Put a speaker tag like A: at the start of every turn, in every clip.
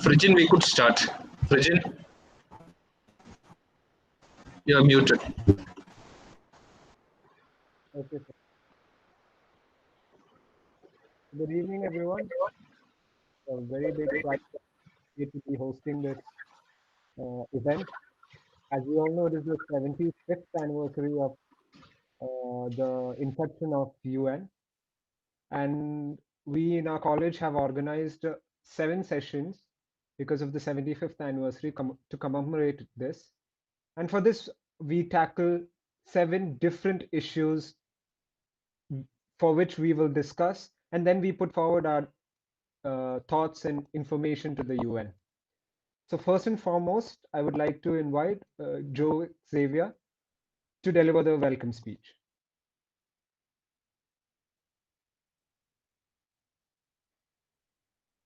A: Frigin, we could start. Frigin, you're muted.
B: Okay, sir. Good evening, everyone. A very big pride to be hosting this event. As we all know, it is the 75th anniversary of the inception of UN, and we in our college have organized 7 sessions because of the 75th anniversary to commemorate this. And for this, we tackle 7 different issues for which we will discuss, and then we put forward our thoughts and information to the UN. So first and foremost, I would like to invite Joe Xavier to deliver the welcome speech.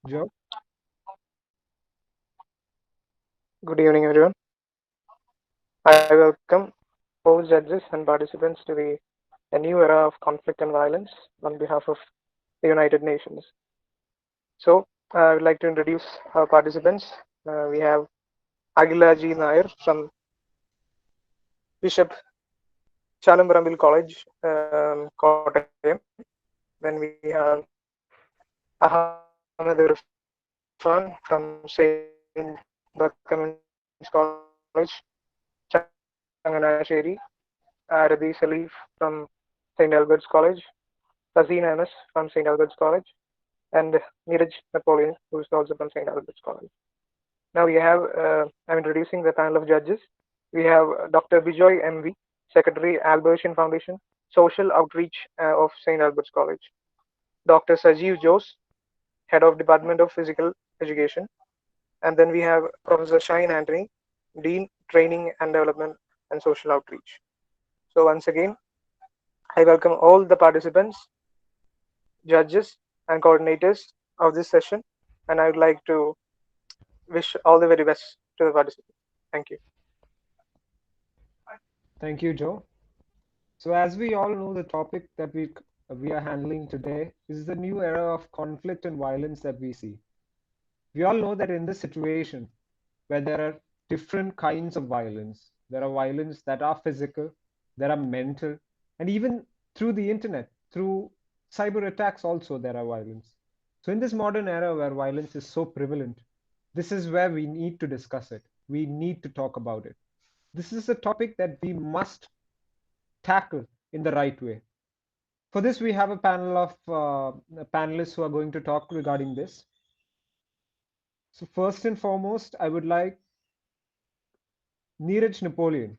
B: Joe?
C: Good evening, everyone. I welcome all judges and participants to a new era of conflict and violence on behalf of the United Nations. So, I would like to introduce our participants. We have Agilaji Nair from Bishop Chalambarambil College, Kottayam. Then we have Ahmed Irfan from St. Barkamans College, Changanasheri, Arabi Salif from St. Albert's College, Fazeen Anas from St. Albert's College, and Neeraj Napoleon, who is also from St. Albert's College. Now we have, I'm introducing the panel of judges. We have Dr. Bijoy MV, Secretary, Albertian Foundation, Social Outreach of St. Albert's College. Dr. Sajeev Jose, Head of Department of Physical Education. And then we have Professor Shine Anthony, Dean, Training and Development and Social Outreach. So once again, I welcome all the participants, judges, and coordinators of this session, and I would like to wish all the very best to the participants. Thank you.
B: Thank you, Joe. So as we all know, the topic that we are handling today is the new era of conflict and violence that we see. We all know that in this situation, where there are different kinds of violence, there are violence that are physical, there are mental, and even through the internet, through cyber attacks also there are violence. So in this modern era where violence is so prevalent, this is where we need to discuss it. We need to talk about it. This is a topic that we must tackle in the right way. For this, we have a panel of panelists who are going to talk regarding this. So first and foremost, I would like Neeraj Napoleon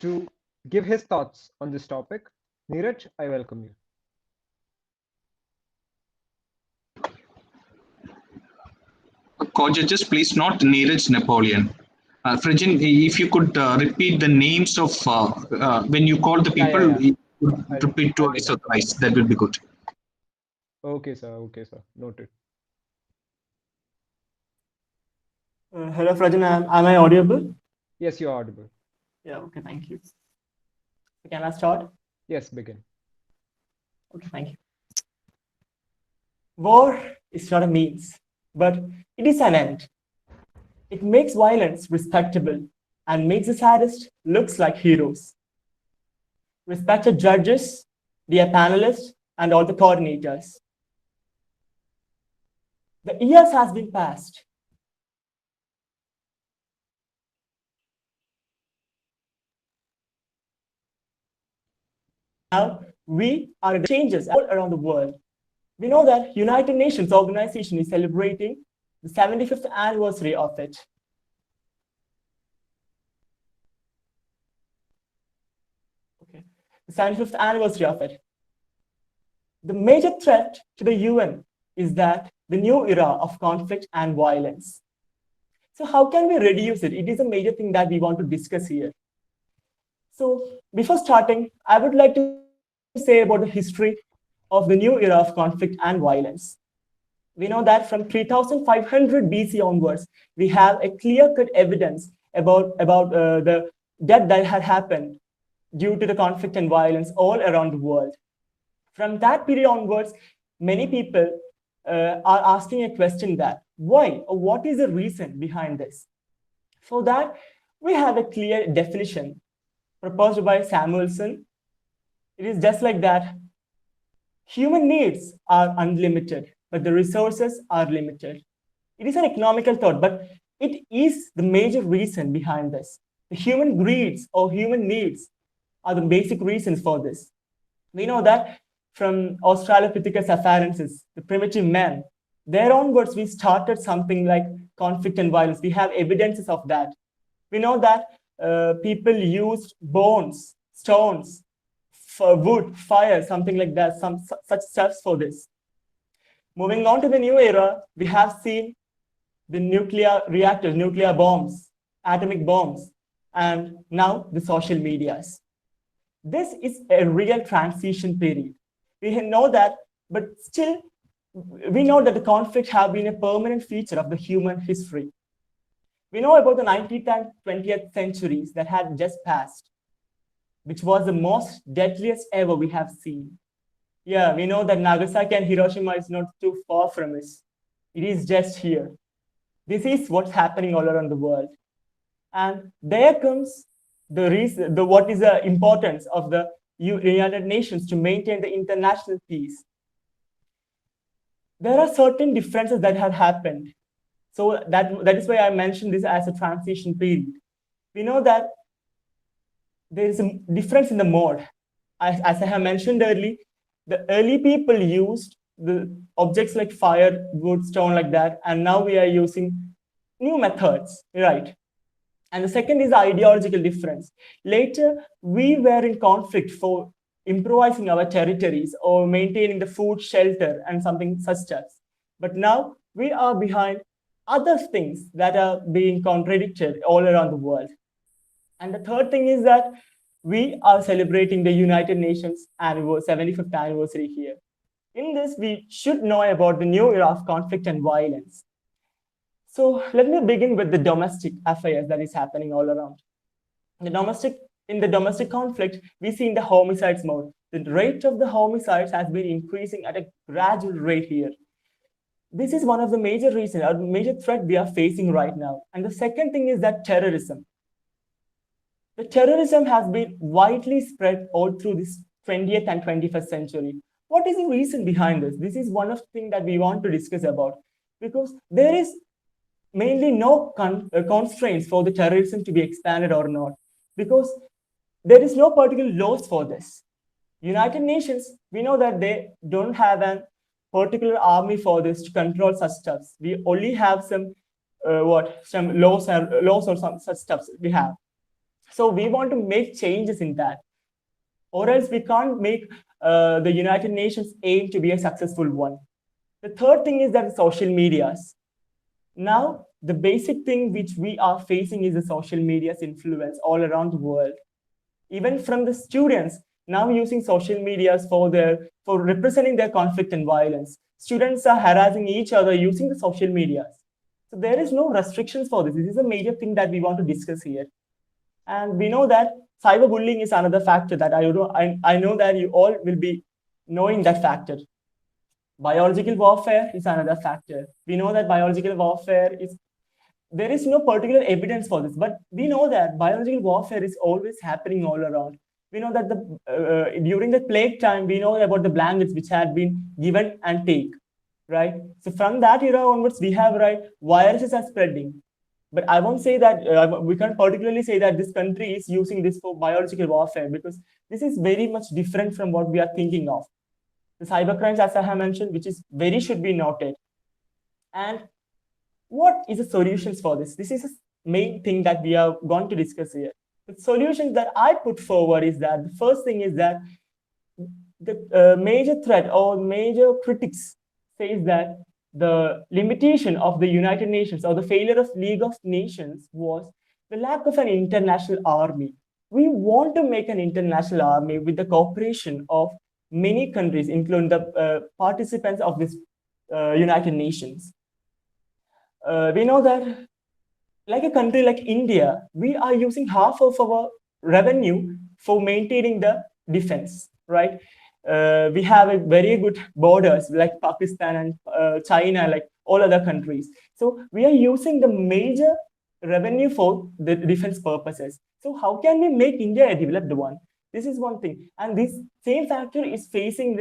B: to give his thoughts on this topic. Neeraj, I welcome you.
A: Co-judges, please, not Neeraj Napoleon. Frigin, if you could repeat the names of when you call the people, you could repeat twice or thrice. That would be good.
B: Okay, sir. Okay, sir. Noted.
D: Hello, Fragin. Am I audible?
B: Yes, you're audible.
D: Yeah, okay, thank you. Can I start?
B: Yes, begin.
D: Okay, thank you. War is not a means, but it is an end. It makes violence respectable and makes the saddest looks like heroes. Respected judges, dear panelists, and all the coordinators. The years has been passed. Now, we are in the changes all around the world. We know that United Nations organization is celebrating the 75th anniversary of it. Okay, the 75th anniversary of it. The major threat to the UN is that the new era of conflict and violence. So how can we reduce it? It is a major thing that we want to discuss here. So before starting, I would like to say about the history of the new era of conflict and violence. We know that from 3500 BC onwards, we have a clear-cut evidence about the death that had happened due to the conflict and violence all around the world. From that period onwards, many people are asking a question that why or what is the reason behind this? For that, we have a clear definition proposed by Samuelson. It is just like that. Human needs are unlimited, but the resources are limited. It is an economical thought, but it is the major reason behind this. The human greeds or human needs are the basic reasons for this. We know that from Australopithecus afarensis, the primitive man, there onwards we started something like conflict and violence. We have evidences of that. We know that people used bones, stones, for wood, fire, something like that, some such stuffs for this. Moving on to the new era, we have seen the nuclear reactors, nuclear bombs, atomic bombs, and now the social medias. This is a real transition period. We know that, but still, we know that the conflict have been a permanent feature of the human history. We know about the 19th and 20th centuries that had just passed, which was the most deadliest ever we have seen. Yeah, we know that Nagasaki and Hiroshima is not too far from us. It is just here. This is what's happening all around the world. And there comes the reason, what is the importance of the United Nations to maintain the international peace. There are certain differences that have happened. So that is why I mentioned this as a transition period. We know that there is a difference in the mode. As I have mentioned earlier, the early people used the objects like fire, wood, stone like that, and now we are using new methods, right? And the second is the ideological difference. Later, we were in conflict for improvising our territories or maintaining the food, shelter, and something such stuff. But now we are behind other things that are being contradicted all around the world. And the third thing is that we are celebrating the United Nations 75th anniversary here. In this, we should know about the new era of conflict and violence. So let me begin with the domestic affairs that is happening all around. In the domestic conflict, we see in the homicides mode, the rate of the homicides has been increasing at a gradual rate here. This is one of the major reasons, or major threat we are facing right now. And the second thing is that terrorism. The terrorism has been widely spread all through this 20th and 21st century. What is the reason behind this? This is one of the things that we want to discuss about, because there is mainly no constraints for the terrorism to be expanded or not, because there is no particular laws for this. United Nations, we know that they don't have a particular army for this to control such stuff. We only have some laws or some such stuff we have. So we want to make changes in that, or else we can't make the United Nations aim to be a successful one. The third thing is that social medias. Now, the basic thing which we are facing is the social media's influence all around the world. Even from the students now using social medias for representing their conflict and violence. Students are harassing each other using the social medias. So there is no restrictions for this. This is a major thing that we want to discuss here. And we know that cyberbullying is another factor that I know that you all will be knowing that factor. Biological warfare is another factor. We know that biological warfare there is no particular evidence for this, but we know that biological warfare is always happening all around. We know that during the plague time, we know about the blankets which had been given and take, right? So from that era onwards, we have, right, viruses are spreading. But I won't say that, we can't particularly say that this country is using this for biological warfare, because this is very much different from what we are thinking of. The cybercrimes, as I have mentioned, which is should be noted. And what is the solutions for this? This is the main thing that we are going to discuss here. The solutions that I put forward is that the first thing is that the major threat or major critics says that the limitation of the United Nations or the failure of League of Nations was the lack of an international army. We want to make an international army with the cooperation of many countries, including the participants of this United Nations. We know that like a country like India, we are using half of our revenue for maintaining the defense, right? We have a very good borders like Pakistan and China, like all other countries. So we are using the major revenue for the defense purposes. So how can we make India a developed one? This is one thing. And this same factor is facing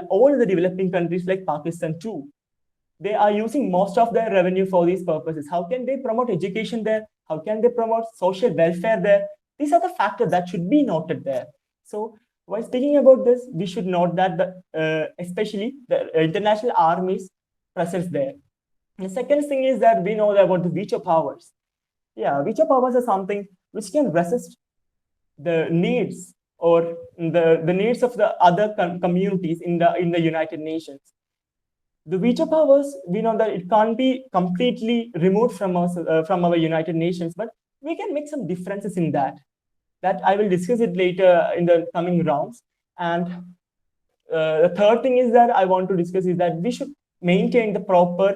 D: all the developing countries like Pakistan too. They are using most of their revenue for these purposes. How can they promote education there? How can they promote social welfare there? These are the factors that should be noted there. So while speaking about this, we should note that especially the international army's presence there. The second thing is that we know about the veto powers. Yeah, veto powers are something which can resist the needs or the needs of the other communities in the United Nations. The veto powers, we know that it can't be completely removed from us from our United Nations, but we can make some differences in that. That I will discuss it later in the coming rounds. And the third thing is that I want to discuss is that we should maintain the proper.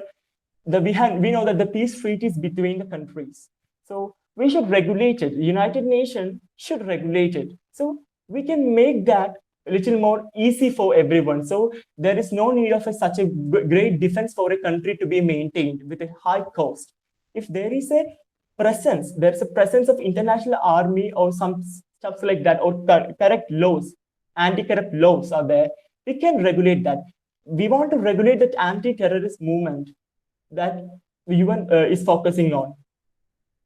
D: We know that the peace treaties between the countries. So we should regulate it. The United Nations should regulate it. So we can make that a little more easy for everyone. So there is no need of such a great defense for a country to be maintained with a high cost. If there is a presence, there's a presence of international army or some stuff like that, or correct laws, anti-corrupt laws are there, we can regulate that. We want to regulate that anti-terrorist movement that the UN is focusing on.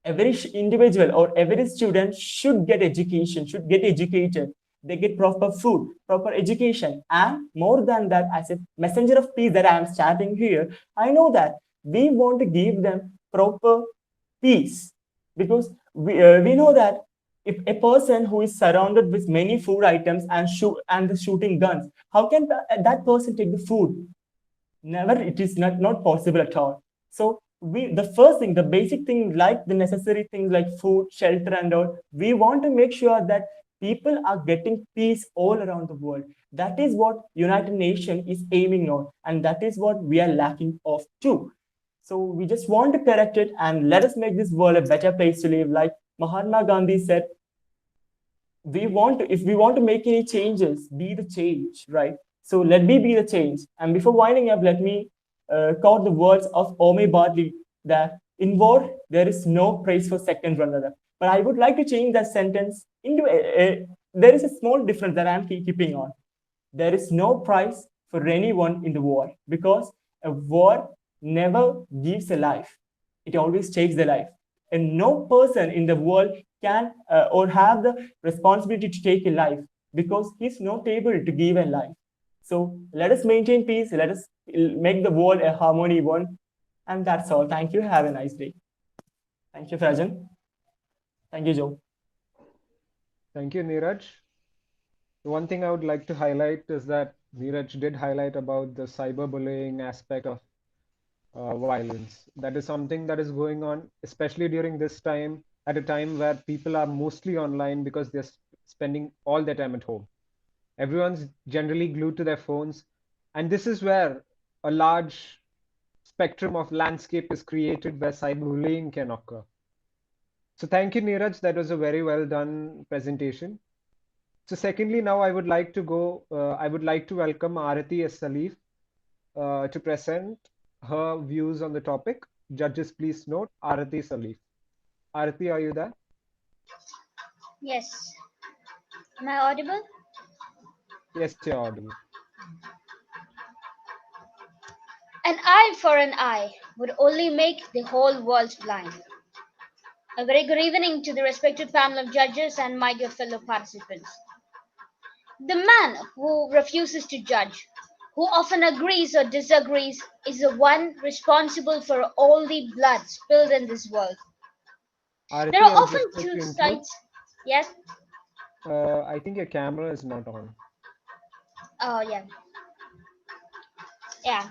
D: Every individual or every student should get education, should get educated. They get proper food, proper education. And more than that, as a messenger of peace that I am starting here, I know that we want to give them proper peace, because we know that if a person who is surrounded with many food items and shooting guns, how can that person take the food? Never, it is not possible at all. So the first thing, the basic thing, like the necessary things like food, shelter, and all, we want to make sure that people are getting peace all around the world. That is what United Nations is aiming on, and that is what we are lacking of too. So we just want to correct it and let us make this world a better place to live. Like Mahatma Gandhi said, if we want to make any changes, be the change, right? So let me be the change. And before winding up, let me quote the words of Ome Bartley, that in war, there is no praise for second runner-up. But I would like to change that sentence into there is a small difference that I'm keeping on. There is no prize for anyone in the war, because a war never gives a life. It always takes the life. And no person in the world can or have the responsibility to take a life, because he's not able to give a life. So let us maintain peace. Let us make the world a harmony one. And that's all. Thank you. Have a nice day. Thank you, Frajan. Thank you, Joe.
B: Thank you, Neeraj. One thing I would like to highlight is that Neeraj did highlight about the cyberbullying aspect of violence. That is something that is going on, especially during this time, at a time where people are mostly online because they're spending all their time at home. Everyone's generally glued to their phones. And this is where a large spectrum of landscape is created where cyberbullying can occur. So thank you, Neeraj. That was a very well done presentation. So secondly, now I would like to welcome Arati S. Salif to present her views on the topic. Judges, please note, Arati Salif. Arati, are you there?
E: Yes. Am I audible?
B: Yes, you're audible.
E: An eye for an eye would only make the whole world blind. A very good evening to the respected panel of judges and my dear fellow participants. The man who refuses to judge, who often agrees or disagrees, is the one responsible for all the blood spilled in this world.
B: Arati,
E: There are
B: I would
E: often
B: just like
E: two
B: to interrupt.
E: sides. Yes?
B: I think your camera is not on.
E: Oh, yeah. Yeah.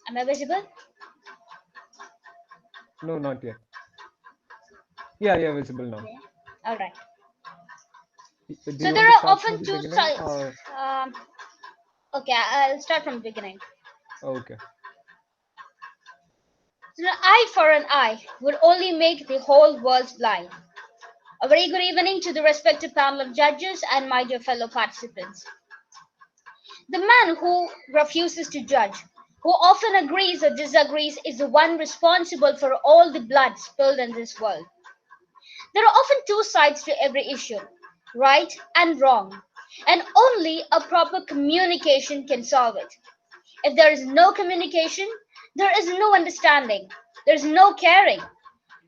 E: Am I visible?
B: No, not yet. Yeah, you're visible now.
E: Yeah. All right.
B: Do
E: So
B: you
E: there
B: want to
E: are
B: start
E: often
B: from the
E: two
B: beginning,
E: sides.
B: or
E: Okay, I'll start from the beginning.
B: okay?
E: So an eye for an eye would only make the whole world blind. A very good evening to the respected panel of judges and my dear fellow participants. The man who refuses to judge, who often agrees or disagrees is the one responsible for all the blood spilled in this world. There are often two sides to every issue, right and wrong, and only a proper communication can solve it. If there is no communication, there is no understanding, there is no caring.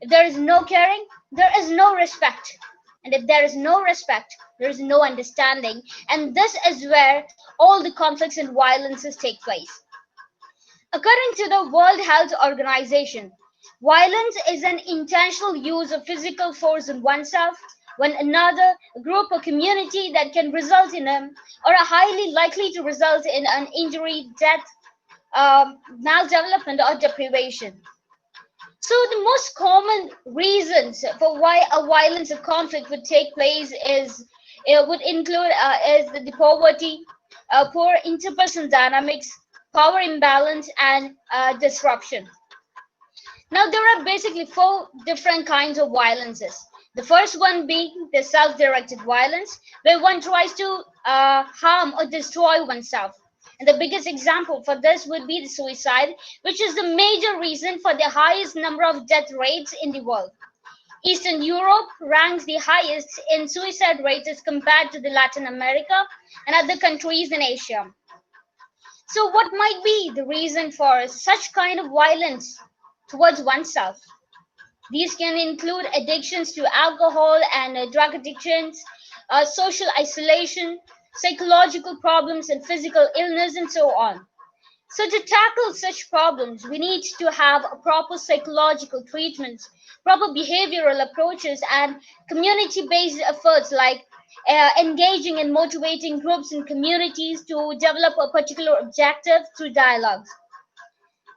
E: If there is no caring, there is no respect. And if there is no respect, there is no understanding. And this is where all the conflicts and violences take place. According to the World Health Organization, violence is an intentional use of physical force on oneself, when another, a group or community that can result in or are highly likely to result in an injury, death, maldevelopment, or deprivation. So the most common reasons for why a violence or conflict would take place is would include is the poverty, poor interpersonal dynamics, power imbalance, and disruption. Now there are basically four different kinds of violences. The first one being the self-directed violence, where one tries to harm or destroy oneself. And the biggest example for this would be the suicide, which is the major reason for the highest number of death rates in the world. Eastern Europe ranks the highest in suicide rates as compared to the Latin America and other countries in Asia. So what might be the reason for such kind of violence towards oneself? These can include addictions to alcohol and drug addictions, social isolation, psychological problems and physical illness, and so on. So to tackle such problems, we need to have a proper psychological treatments, proper behavioral approaches, and community-based efforts like engaging and motivating groups and communities to develop a particular objective through dialogues.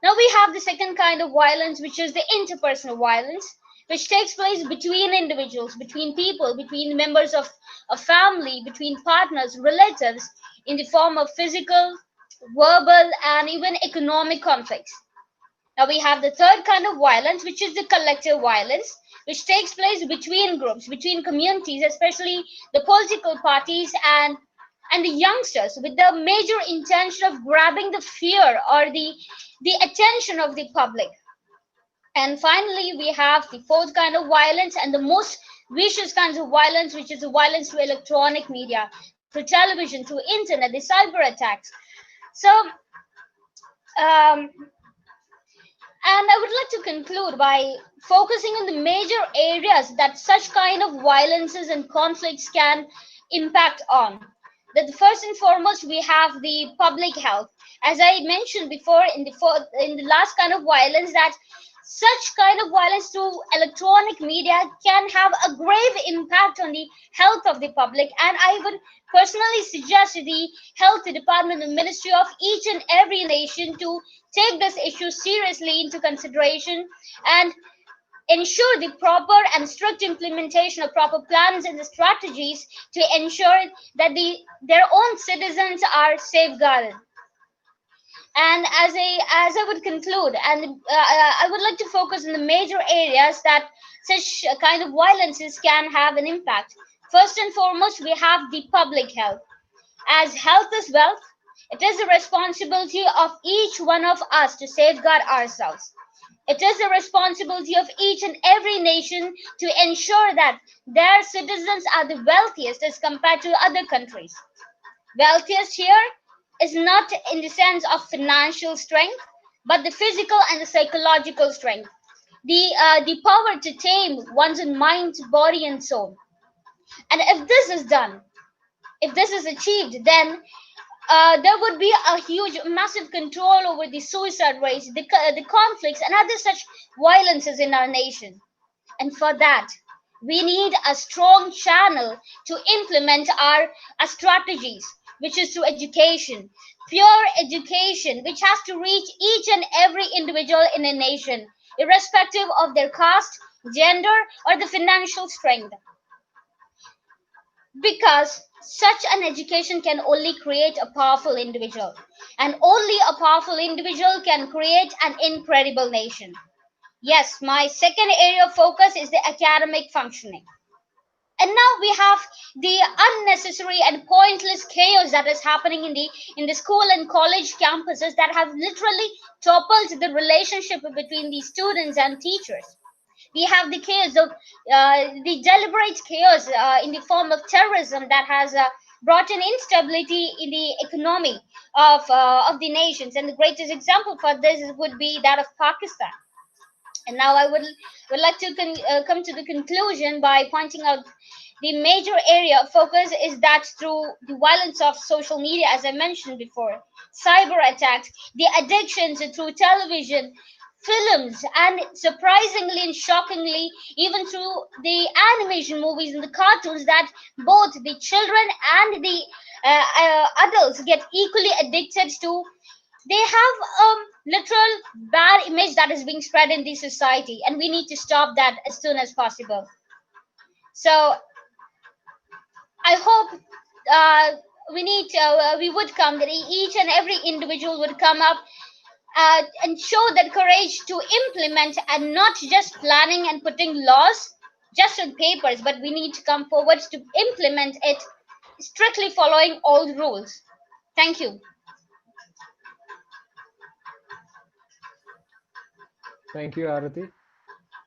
E: Now we have the second kind of violence, which is the interpersonal violence, which takes place between individuals, between people, between members of a family, between partners, relatives, in the form of physical, verbal, and even economic conflicts. Now we have the third kind of violence, which is the collective violence, which takes place between groups, between communities, especially the political parties and the youngsters, with the major intention of grabbing the fear or the attention of the public. And finally, we have the fourth kind of violence and the most vicious kinds of violence, which is the violence through electronic media, through television, through internet, the cyber attacks. So, and I would like to conclude by focusing on the major areas that such kind of violences and conflicts can impact on. That first and foremost, we have the public health. As I mentioned before in the last kind of violence, that such kind of violence through electronic media can have a grave impact on the health of the public, and I would personally suggest the health department and ministry of each and every nation to take this issue seriously into consideration and ensure the proper and strict implementation of proper plans and the strategies to ensure that their own citizens are safeguarded. And as I would conclude, and I would like to focus on the major areas that such kind of violences can have an impact. First and foremost, we have the public health. As health is wealth, it is the responsibility of each one of us to safeguard ourselves. It is the responsibility of each and every nation to ensure that their citizens are the wealthiest as compared to other countries. Wealthiest here is not in the sense of financial strength, but the physical and the psychological strength, the power to tame one's mind, body, and soul. And if this is done, if this is achieved, then there would be a huge, massive control over the suicide rates, the conflicts, and other such violences in our nation. And for that, we need a strong channel to implement our strategies, which is through education, pure education, which has to reach each and every individual in a nation, irrespective of their caste, gender, or the financial strength. Because such an education can only create a powerful individual, and only a powerful individual can create an incredible nation. Yes, my second area of focus is the academic functioning. And now we have the unnecessary and pointless chaos that is happening in the school and college campuses that have literally toppled the relationship between the students and teachers. We have the chaos of the deliberate chaos in the form of terrorism that has brought in instability in the economy of the nations. And the greatest example for this would be that of Pakistan. And now I would like to come to the conclusion by pointing out the major area of focus is that through the violence of social media, as I mentioned before, cyber attacks, the addictions through television, films, and surprisingly and shockingly, even through the animation movies and the cartoons, that both the children and the adults get equally addicted to. They have a literal bad image that is being spread in the society, and we need to stop that as soon as possible. So I hope we would come that each and every individual would come up and show that courage to implement and not just planning and putting laws just on papers, but we need to come forward to implement it strictly following all the rules. Thank you.
B: Thank you, Arati.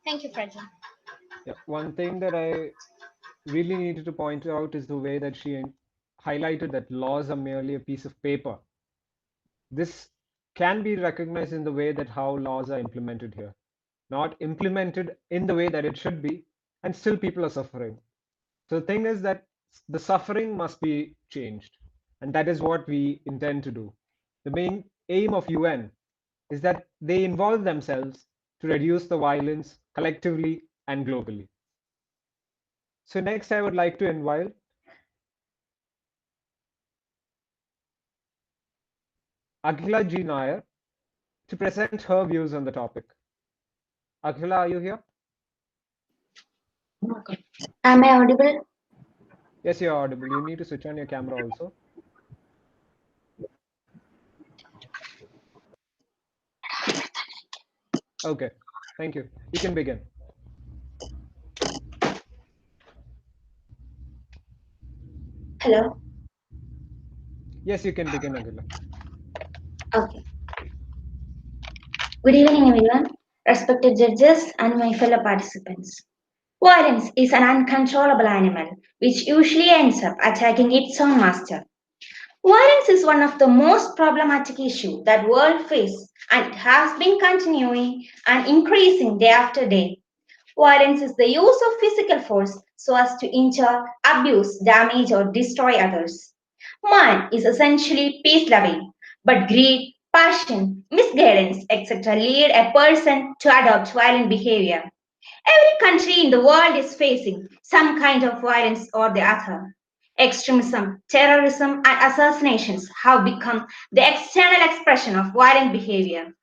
E: Thank you, Frajan.
B: Yeah, one thing that I really needed to point out is the way that she highlighted that laws are merely a piece of paper. This can be recognized in the way that how laws are implemented here, not implemented in the way that it should be, and still people are suffering. So the thing is that the suffering must be changed, and that is what we intend to do. The main aim of UN is that they involve themselves to reduce the violence collectively and globally. So next I would like to invite Akhila G. Nair to present her views on the topic. Akhila, are you here?
F: Am I audible?
B: Yes, you're audible. You need to switch on your camera also. Okay, thank you. You can begin.
F: Hello.
B: Yes, you can begin, Akhila.
F: Okay. Good evening, everyone, respected judges, and my fellow participants. Violence is an uncontrollable animal which usually ends up attacking its own master. Violence is one of the most problematic issues that world face, and it has been continuing and increasing day after day. Violence is the use of physical force so as to injure, abuse, damage, or destroy others. Man is essentially peace loving, but greed, passion, misguidance, etc. lead a person to adopt violent behavior. Every country in the world is facing some kind of violence or the other. Extremism, terrorism, and assassinations have become the external expression of violent behavior.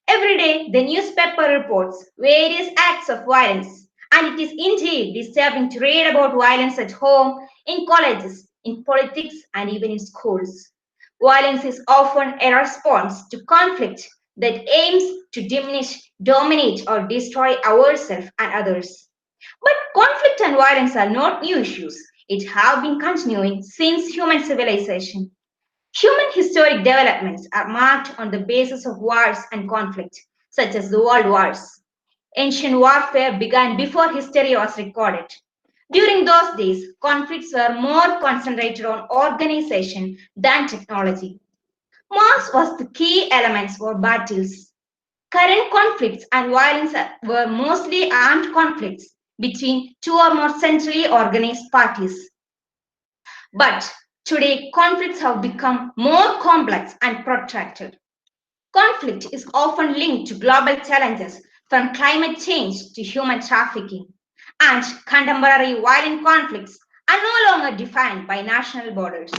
F: Every day, the newspaper reports various acts of violence, and it is indeed disturbing to read about violence at home, in colleges, in politics, and even in schools. Violence is often a response to conflict that aims to diminish, dominate, or destroy ourselves and others. But conflict and violence are not new issues. It have been continuing since human civilization. Human historic developments are marked on the basis of wars and conflict, such as the world wars. Ancient warfare began before history was recorded. During those days, conflicts were more concentrated on organization than technology. Mass was the key elements for battles. Current conflicts and violence were mostly armed conflicts between two or more centrally organized parties. But today, conflicts have become more complex and protracted. Conflict is often linked to global challenges from climate change to human trafficking, and contemporary violent conflicts are no longer defined by national borders.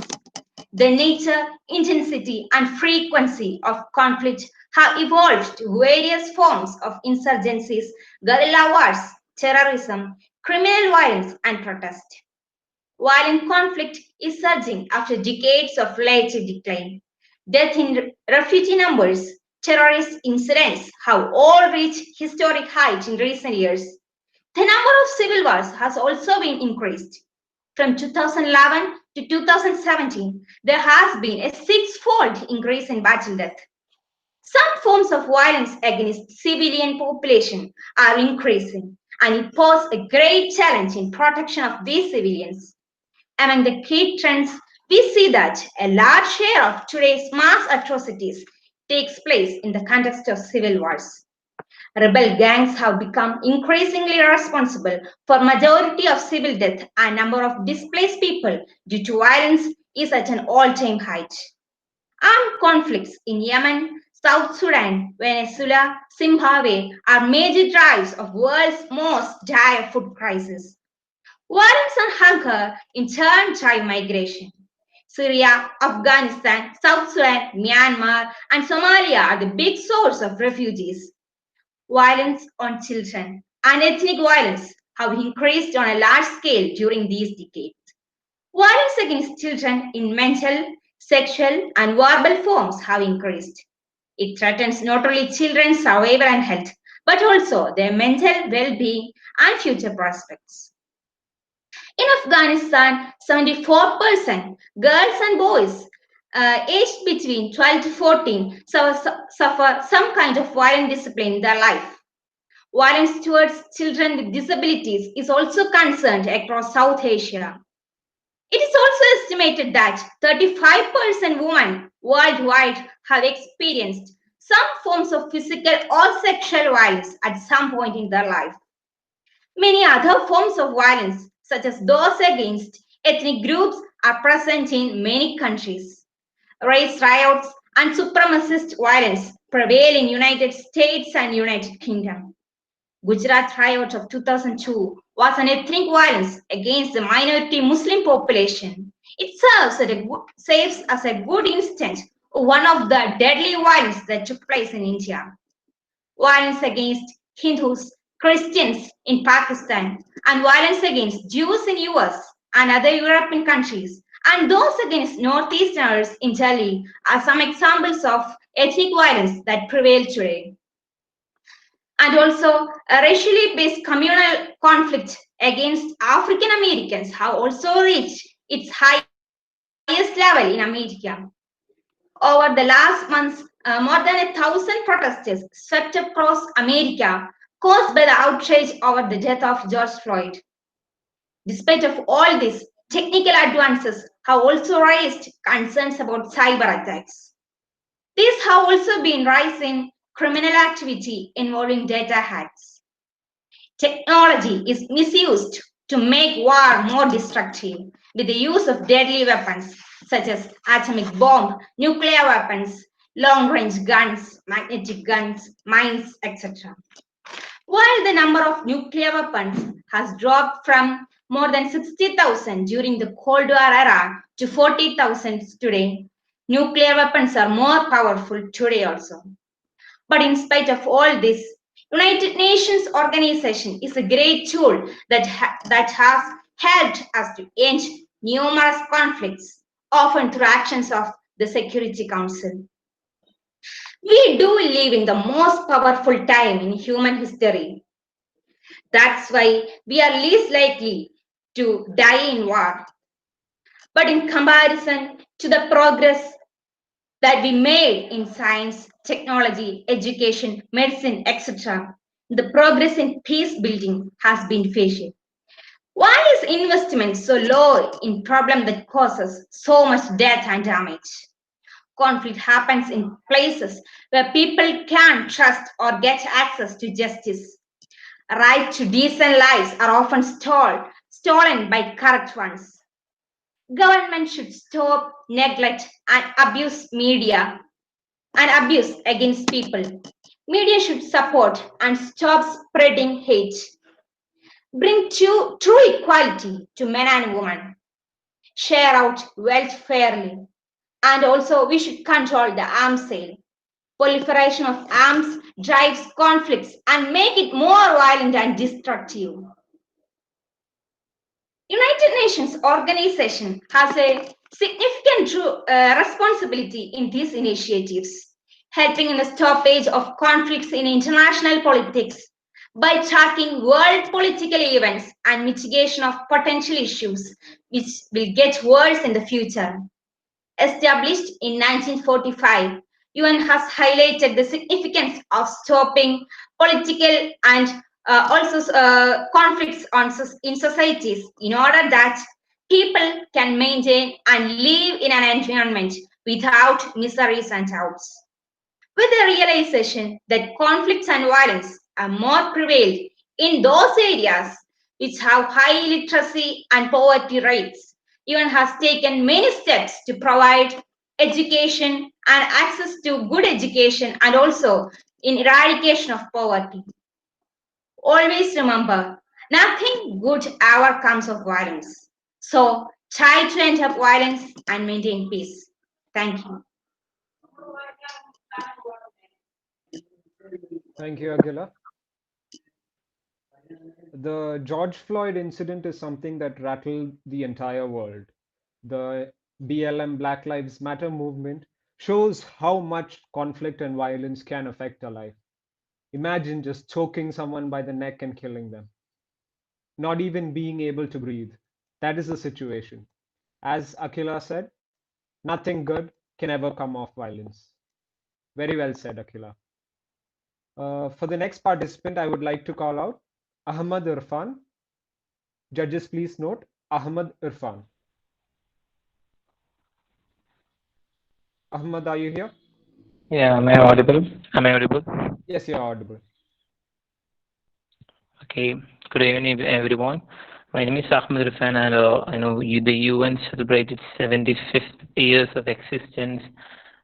F: The nature, intensity, and frequency of conflict have evolved to various forms of insurgencies, guerrilla wars, terrorism, criminal violence, and protest. Violent conflict is surging after decades of relative decline. Death in refugee numbers, terrorist incidents have all reached historic heights in recent years. The number of civil wars has also been increased. From 2011 to 2017, there has been a six-fold increase in battle death. Some forms of violence against civilian population are increasing, and it poses a great challenge in protection of these civilians. Among the key trends, we see that a large share of today's mass atrocities takes place in the context of civil wars. Rebel gangs have become increasingly responsible for majority of civil death, and number of displaced people due to violence is at an all-time height. Armed conflicts in Yemen, South Sudan, Venezuela, Zimbabwe are major drivers of world's most dire food crisis. Violence and hunger in turn drive migration. Syria, Afghanistan, South Sudan, Myanmar, and Somalia are the big source of refugees. Violence on children and ethnic violence have increased on a large scale during these decades. Violence against children in mental, sexual, and verbal forms have increased. It threatens not only children's survival and health, but also their mental well-being and future prospects. In Afghanistan, 74% girls and boys aged between 12 to 14 suffer some kind of violent discipline in their life. Violence towards children with disabilities is also concerned across South Asia. It is also estimated that 35% women worldwide have experienced some forms of physical or sexual violence at some point in their life. Many other forms of violence, such as those against ethnic groups, are present in many countries. Race riots and supremacist violence prevail in United States and United Kingdom. Gujarat riot of 2002 was an ethnic violence against the minority Muslim population. It serves as a good instance of one of the deadly violence that took place in India. Violence against Hindus, Christians in Pakistan, and violence against Jews in US and other European countries, and those against Northeasterners in Delhi are some examples of ethnic violence that prevail today. And also, a racially based communal conflict against African Americans have also reached its highest level in America. Over the last months, more than 1,000 protesters swept across America caused by the outrage over the death of George Floyd. Despite of all this, technical advances have also raised concerns about cyber attacks. These have also been rising criminal activity involving data hacks. Technology is misused to make war more destructive with the use of deadly weapons such as atomic bomb, nuclear weapons, long-range guns, magnetic guns, mines, etc. While the number of nuclear weapons has dropped from more than 60,000 during the Cold War era to 40,000 today, nuclear weapons are more powerful today also. But in spite of all this, United Nations organization is a great tool that has helped us to end numerous conflicts, often through actions of the Security Council. We do live in the most powerful time in human history. That's why we are least likely to die in war. But in comparison to the progress that we made in science, technology, education, medicine, etc., the progress in peace building has been fading. Why is investment so low in problem that causes so much death and damage? Conflict happens in places where people can't trust or get access to justice. Right to decent lives are often stolen by corrupt ones. Government should stop neglect and abuse media and abuse against people. Media should support and stop spreading hate. Bring true equality to men and women. Share out wealth fairly. And also we should control the arms sale. Proliferation of arms drives conflicts and make it more violent and destructive. United Nations organization has a significant responsibility in these initiatives, helping in the stoppage of conflicts in international politics by tracking world political events and mitigation of potential issues which will get worse in the future. Established in 1945, UN has highlighted the significance of stopping political and also conflicts in societies in order that people can maintain and live in an environment without miseries and doubts. With the realization that conflicts and violence are more prevalent in those areas which have high literacy and poverty rates, UN has taken many steps to provide education and access to good education and also in eradication of poverty. Always remember, nothing good ever comes of violence. So try to end up violence and maintain peace. Thank you.
B: Thank you, Akhila. The George Floyd incident is something that rattled the entire world. The BLM Black Lives Matter movement shows how much conflict and violence can affect a life. Imagine just choking someone by the neck and killing them, not even being able to breathe. That is the situation. As Akhila said, nothing good can ever come of violence. Very well said, Akhila. For the next participant, I would like to call out Ahmad Irfan. Judges, please note Ahmad Irfan. Ahmad, are you here?
G: Yeah, am I audible? Am I audible?
B: Yes, you're audible.
G: Okay. Good evening, everyone. My name is Ahmed Irfan, and I know the UN celebrated 75th years of existence,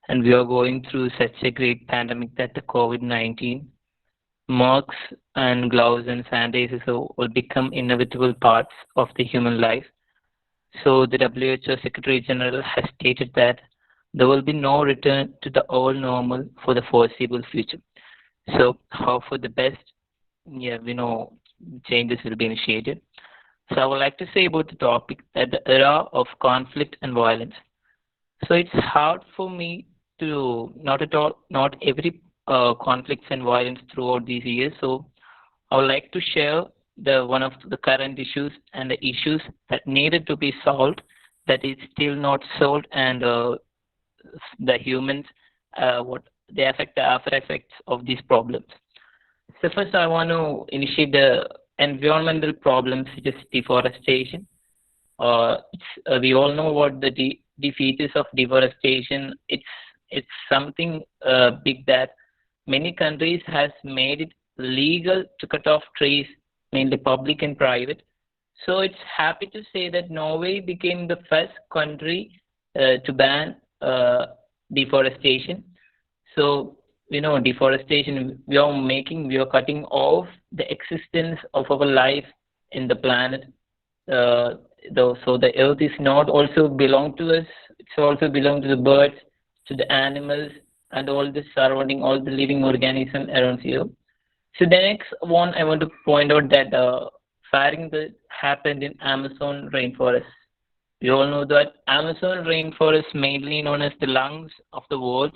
G: and we are going through such a great pandemic that the COVID-19 masks and gloves and sanitizers will become inevitable parts of the human life. So the WHO Secretary General has stated that there will be no return to the old normal for the foreseeable future. So how for the best? Yeah, we know changes will be initiated. So I would like to say about the topic that the era of conflict and violence. So it's hard for me to not every conflicts and violence throughout these years. So I would like to share the one of the current issues and the issues that needed to be solved that is still not solved, and the humans what they affect the after effects of these problems. So first I want to initiate the environmental problems such as deforestation. We all know what the defeat is of deforestation. It's something big that many countries has made it legal to cut off trees, mainly public and private. So it's happy to say that Norway became the first country to ban deforestation. So deforestation, we are cutting off the existence of our life in the planet. So the earth is not also belong to us, it's also belong to the birds, to the animals, and all the surrounding, all the living organisms around here. So the next one I want to point out that firing that happened in Amazon rainforest. We all know that Amazon rainforest, mainly known as the lungs of the world,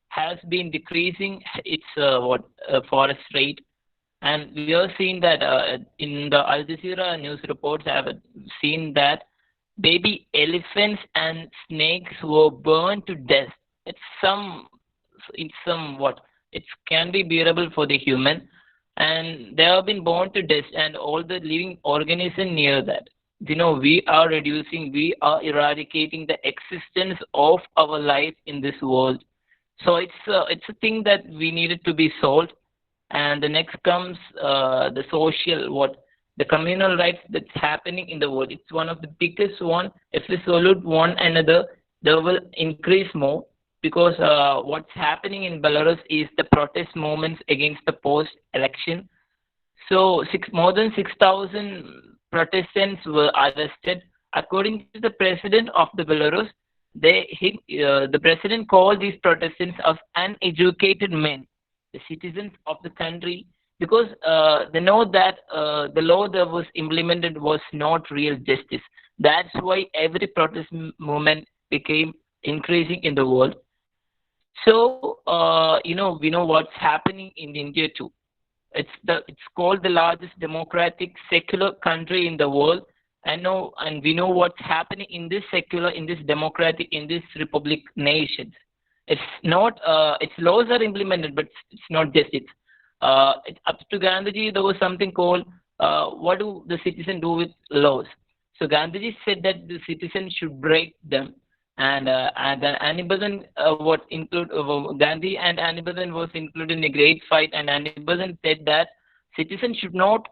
G: has been decreasing its forest rate, and we have seen that in the Al Jazeera news reports, I have seen that baby elephants and snakes were burned to death. It's somewhat it can be bearable for the human, and they have been burned to death, and all the living organism near that. We are reducing, we are eradicating the existence of our life in this world. So it's a thing that we needed to be solved. And the next comes the social the communal rights that's happening in the world. It's one of the biggest one. If we salute one another, they will increase more, because what's happening in Belarus is the protest movements against the post-election. So more than 6,000 protestants were arrested. According to the president of the Belarus, the president called these protestants as uneducated men, the citizens of the country, because they know that the law that was implemented was not real justice. That's why every protest movement became increasing in the world. So we know what's happening in India too. it's called the largest democratic secular country in the world. And we know what's happening in this secular, in this democratic, in this republic nations. It's not its laws are implemented, but it's not just it. Up to Gandhiji, there was something called what do the citizen do with laws? So Gandhiji said that the citizen should break them, and Annie Besant Gandhi and Annie Besant was included in a great fight, and Annie Besant said that citizens should not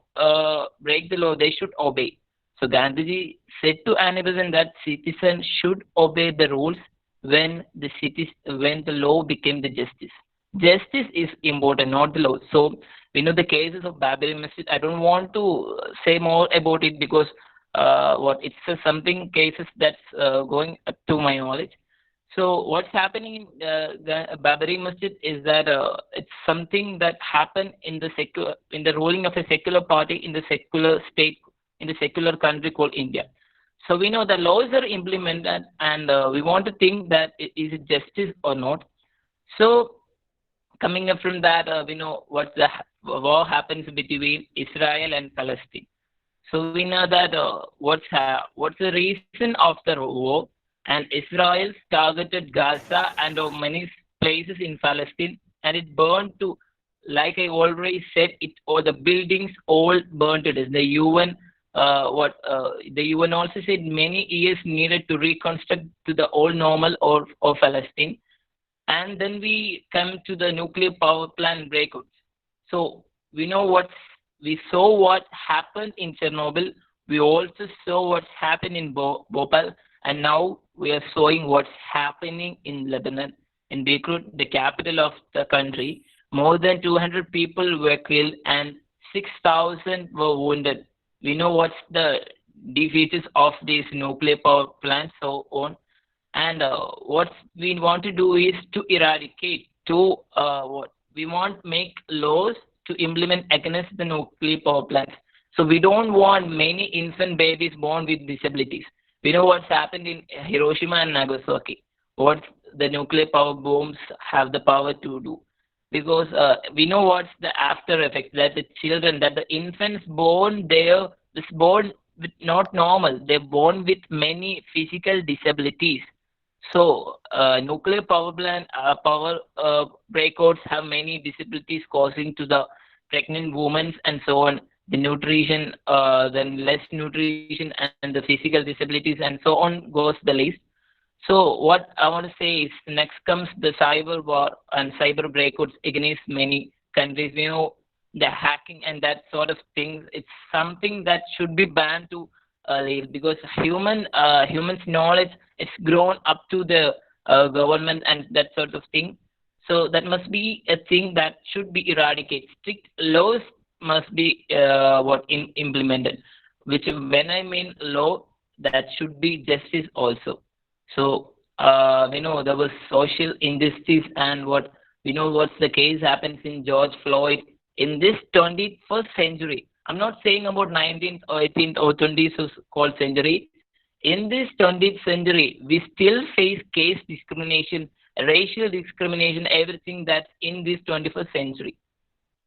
G: break the law; they should obey. So Gandhiji said to Annie Besant that citizens should obey the rules when the law became the justice. Justice is important, not the law. So we know the cases of Babri Masjid. I don't want to say more about it because it's something cases that's going up to my knowledge. So what's happening in Babri Masjid is that it's something that happened in the ruling of a secular party in the secular state, in the secular country called India. So we know the laws are implemented, and we want to think that is it justice or not. So coming up from that, we know what the war happens between Israel and Palestine. So we know that what's the reason of the war, and Israel targeted Gaza and many places in Palestine, and it burned to, like I already said, the buildings all burned to death. The UN the UN also said many years needed to reconstruct to the old normal of Palestine. And then we come to the nuclear power plant breakouts. So we saw what happened in Chernobyl. We also saw what's happened in Bhopal, and now we are showing what's happening in Lebanon, in Beirut, the capital of the country. More than 200 people were killed and 6,000 were wounded. We know what's the defeats of these nuclear power plants, so on. And what we want to do is to eradicate, we want to make laws to implement against the nuclear power plants. So we don't want many infant babies born with disabilities. We know what's happened in Hiroshima and Nagasaki, what the nuclear power bombs have the power to do. Because we know what's the after effect, that the children, that the infants born there is born with not normal. They're born with many physical disabilities. So nuclear power plant breakouts have many disabilities causing to the pregnant women and so on. The nutrition, then less nutrition, and the physical disabilities and so on goes the list. So what I want to say is next comes the cyber war and cyber breakouts against many countries. We know the hacking and that sort of things. It's something that should be banned to because humans' knowledge, it's grown up to the government and that sort of thing. So that must be a thing that should be eradicated. Strict laws must be implemented. Which when I mean law, that should be justice also. So we know there was social injustice, and what's the case happens in George Floyd in this 21st century. I'm not saying about 19th or 18th or 20th so-called century. In this 20th century, we still face caste discrimination, racial discrimination, everything that's in this 21st century.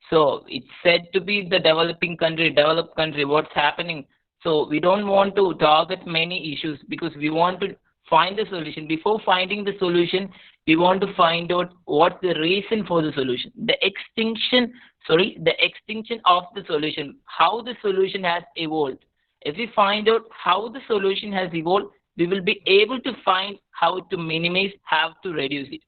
G: So it's said to be the developed country, what's happening. So we don't want to target many issues because we want to find the solution. Before finding the solution, we want to find out what's the reason for the solution. The extinction of the solution, how the solution has evolved. If we find out how the solution has evolved, we will be able to find how to minimize, how to reduce it.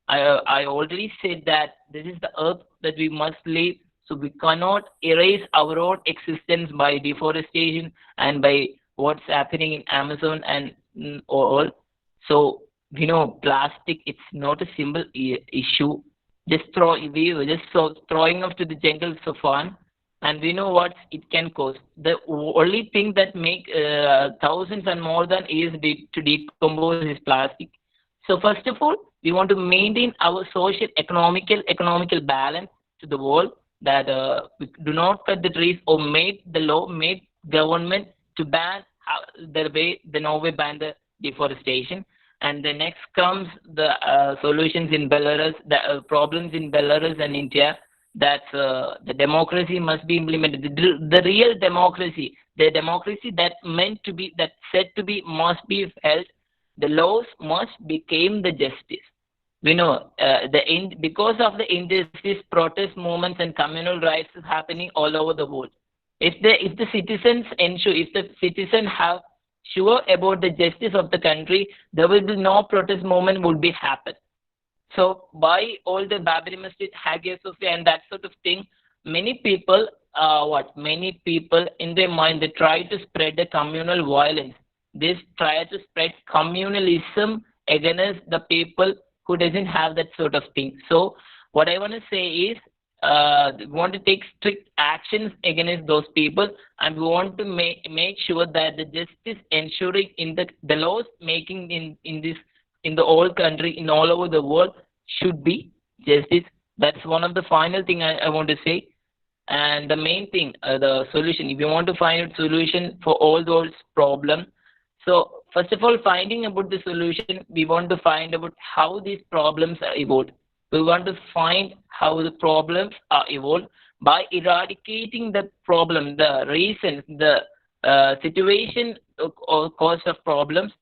G: I already said that this is the earth that we must live, so we cannot erase our own existence by deforestation and by what's happening in Amazon and all. So plastic, it's not a simple issue. We were just throwing off to the jungles for fun, and we know what it can cause. The only thing that make thousands and more than years to decompose is plastic. So first of all, we want to maintain our social economical balance to the world, that we do not cut the trees or made government to ban the Norway banned the deforestation. And the next comes the solutions in Belarus, the problems in Belarus and India. that the democracy must be implemented. The real democracy, the democracy that meant to be, that said to be, must be held. The laws must become the justice. We know because of the injustice, protest movements and communal rights is happening all over the world. If the citizens ensure, if the citizens have sure about the justice of the country, there will be no protest movement will be happen. So by all the Babri Masjid, Hagia Sophia, and that sort of thing, many people, many people in their mind, they try to spread the communal violence. They try to spread communalism against the people who doesn't have that sort of thing. So what I want to say is, we want to take strict actions against those people, and we want to make sure that the justice ensuring in the laws making in the whole country, in all over the world, should be justice. That's one of the final thing I want to say. And the main thing, the solution, if you want to find a solution for all those problems, so first of all, finding about the solution, we want to find about how these problems are evolved. We want to find how the problems are evolved by eradicating the problem, the reasons, the situation or cause of problems.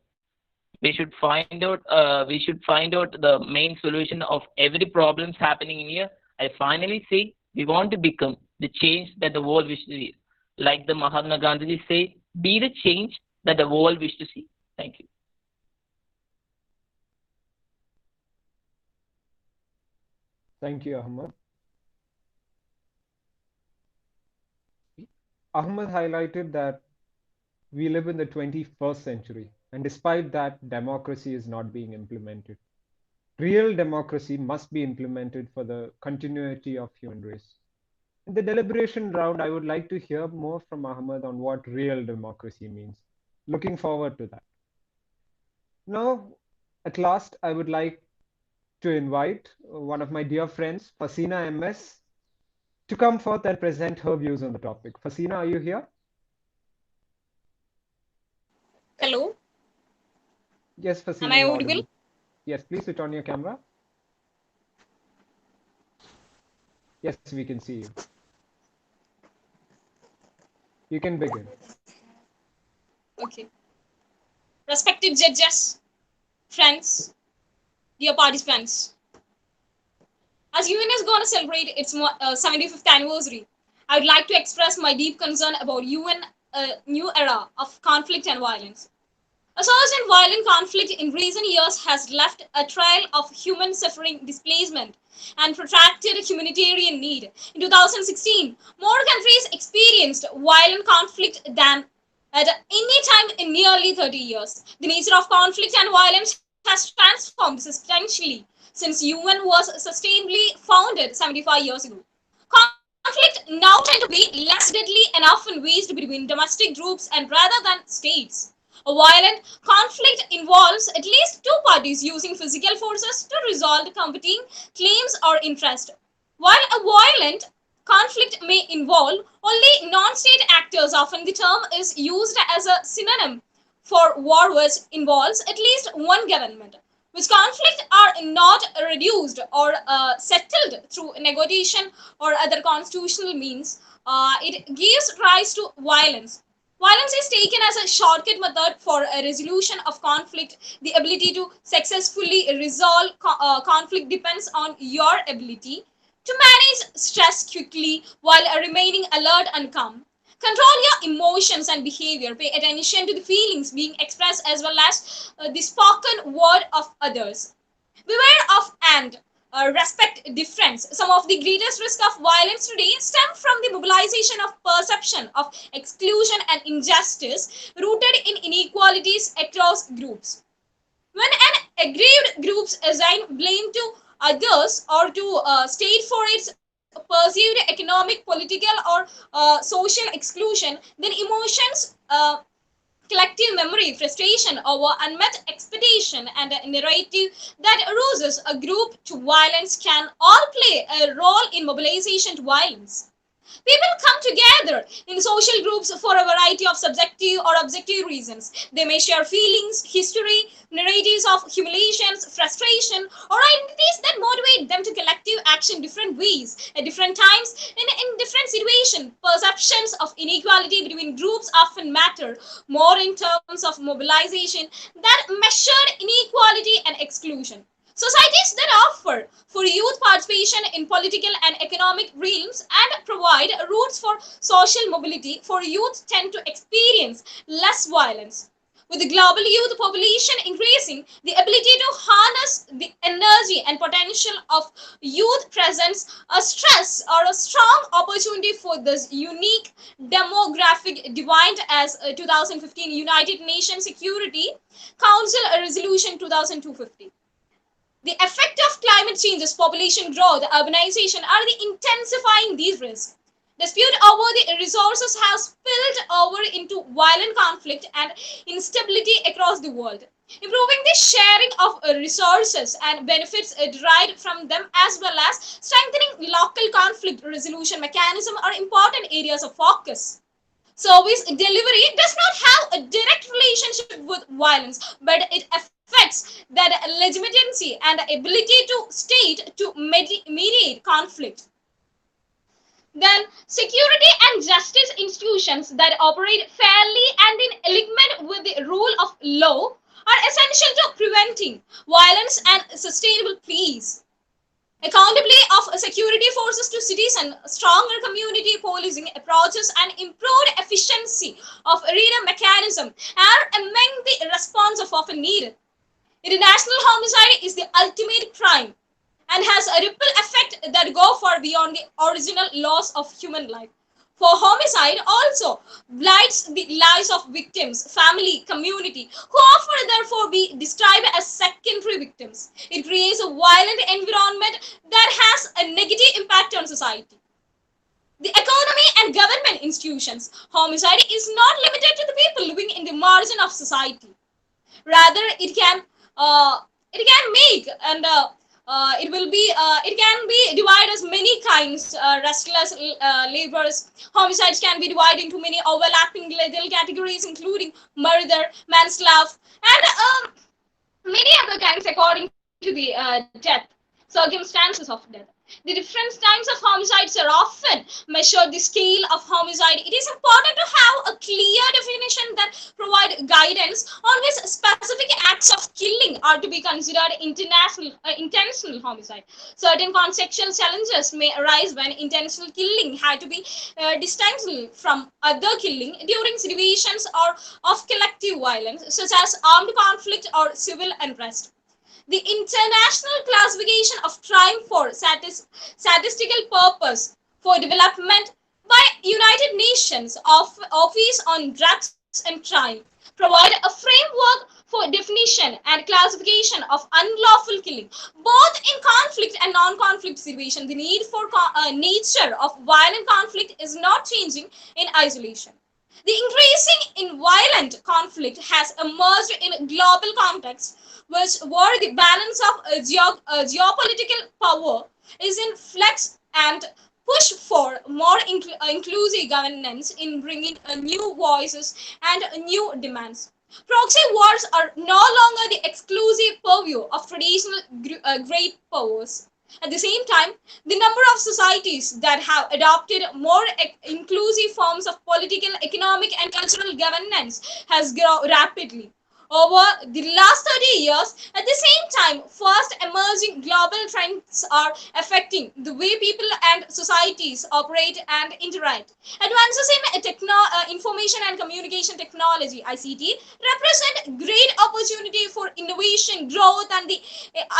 G: We should find out. The main solution of every problems happening in here. I finally say we want to become the change that the world wishes to see. Like the Mahatma Gandhi say, be the change that the world wishes to see. Thank you.
B: Thank you, Ahmed. Ahmed highlighted that we live in the 21st century, and despite that, democracy is not being implemented. Real democracy must be implemented for the continuity of human race. In the deliberation round, I would like to hear more from Ahmed on what real democracy means. Looking forward to that. Now, at last, I would like to invite one of my dear friends, Fasina MS, to come forth and present her views on the topic. Fasina, are you here?
H: Hello.
B: Yes, Fasina.
H: Am I audible?
B: Yes, please switch on your camera. Yes, we can see you. You can begin.
H: Okay. Respected judges, friends, dear participants, as UN is going to celebrate its 75th anniversary, I would like to express my deep concern about UN new era of conflict and violence. A surge in violent conflict in recent years has left a trail of human suffering, displacement, and protracted humanitarian need. In 2016, more countries experienced violent conflict than at any time in nearly 30 years. The nature of conflict and violence has transformed substantially since UN was sustainably founded 75 years ago. Conflict now tend to be less deadly and often waged between domestic groups and rather than states. A violent conflict involves at least two parties using physical forces to resolve competing claims or interests. While a violent conflict may involve only non-state actors, often the term is used as a synonym for war which involves at least one government. Which conflicts are not reduced or settled through negotiation or other constitutional means, it gives rise to violence. Violence is taken as a shortcut method for a resolution of conflict. The ability to successfully resolve conflict depends on your ability to manage stress quickly while remaining alert and calm. Control your emotions and behavior. Pay attention to the feelings being expressed as well as the spoken word of others. Beware of and respect difference. Some of the greatest risk of violence today stem from the mobilization of perception of exclusion and injustice rooted in inequalities across groups. When an aggrieved group assign blame to others or to state for its perceived economic, political, or social exclusion, then emotions, collective memory, frustration over unmet expectation, and a narrative that arouses a group to violence can all play a role in mobilization to violence. People come together in social groups for a variety of subjective or objective reasons. They may share feelings, history, narratives of humiliations, frustration, or identities that motivate them to collective action different ways, at different times, in different situations. Perceptions of inequality between groups often matter more in terms of mobilization than measured inequality and exclusion. Societies that offer for youth participation in political and economic realms and provide routes for social mobility for youth tend to experience less violence. With the global youth population increasing, the ability to harness the energy and potential of youth presents a stress or a strong opportunity for this unique demographic defined as 2015 United Nations Security Council Resolution 2250. The effect of climate changes, population growth, urbanization are the intensifying these risks. Dispute over the resources has spilled over into violent conflict and instability across the world. Improving the sharing of resources and benefits derived from them as well as strengthening local conflict resolution mechanisms are important areas of focus. Service delivery does not have a direct relationship with violence, but it affects that legitimacy and ability to state to mediate conflict. Then security and justice institutions that operate fairly and in alignment with the rule of law are essential to preventing violence and sustainable peace. Accountability of security forces to citizens, stronger community policing approaches, and improved efficiency of arena mechanism are among the responses often needed. International homicide is the ultimate crime and has a ripple effect that go far beyond the original loss of human life. For homicide also blights the lives of victims, family, community, who often therefore be described as secondary victims. It creates a violent environment that has a negative impact on society. The economy and government institutions. Homicide is not limited to the people living in the margin of society. Rather, it can make and it can be divided as many kinds. Restless labors. Homicides can be divided into many overlapping legal categories, including murder, manslaughter, and many other kinds according to the death circumstances of death. The different types of homicides are often measured the scale of homicide. It is important to have a clear definition that provide guidance on which specific acts of killing are to be considered intentional homicide. Certain contextual challenges may arise when intentional killing had to be distinguished from other killing during situations or of collective violence, such as armed conflict or civil unrest. The international classification of crime for statistical purpose for development by United Nations Office on Drugs and Crime provide a framework for definition and classification of unlawful killing, both in conflict and non-conflict situations. The need for nature of violent conflict is not changing in isolation. The increasing in violent conflict has emerged in a global context where the balance of geopolitical power is in flux and push for more inclusive governance in bringing new voices and new demands. Proxy wars are no longer the exclusive purview of traditional great powers. At the same time, the number of societies that have adopted more inclusive forms of political, economic, and cultural governance has grown rapidly over the last 30 years. At the same time, fast emerging global trends are affecting the way people and societies operate and interact. Advances in information and communication technology (ICT) represent great opportunity for innovation, growth, and the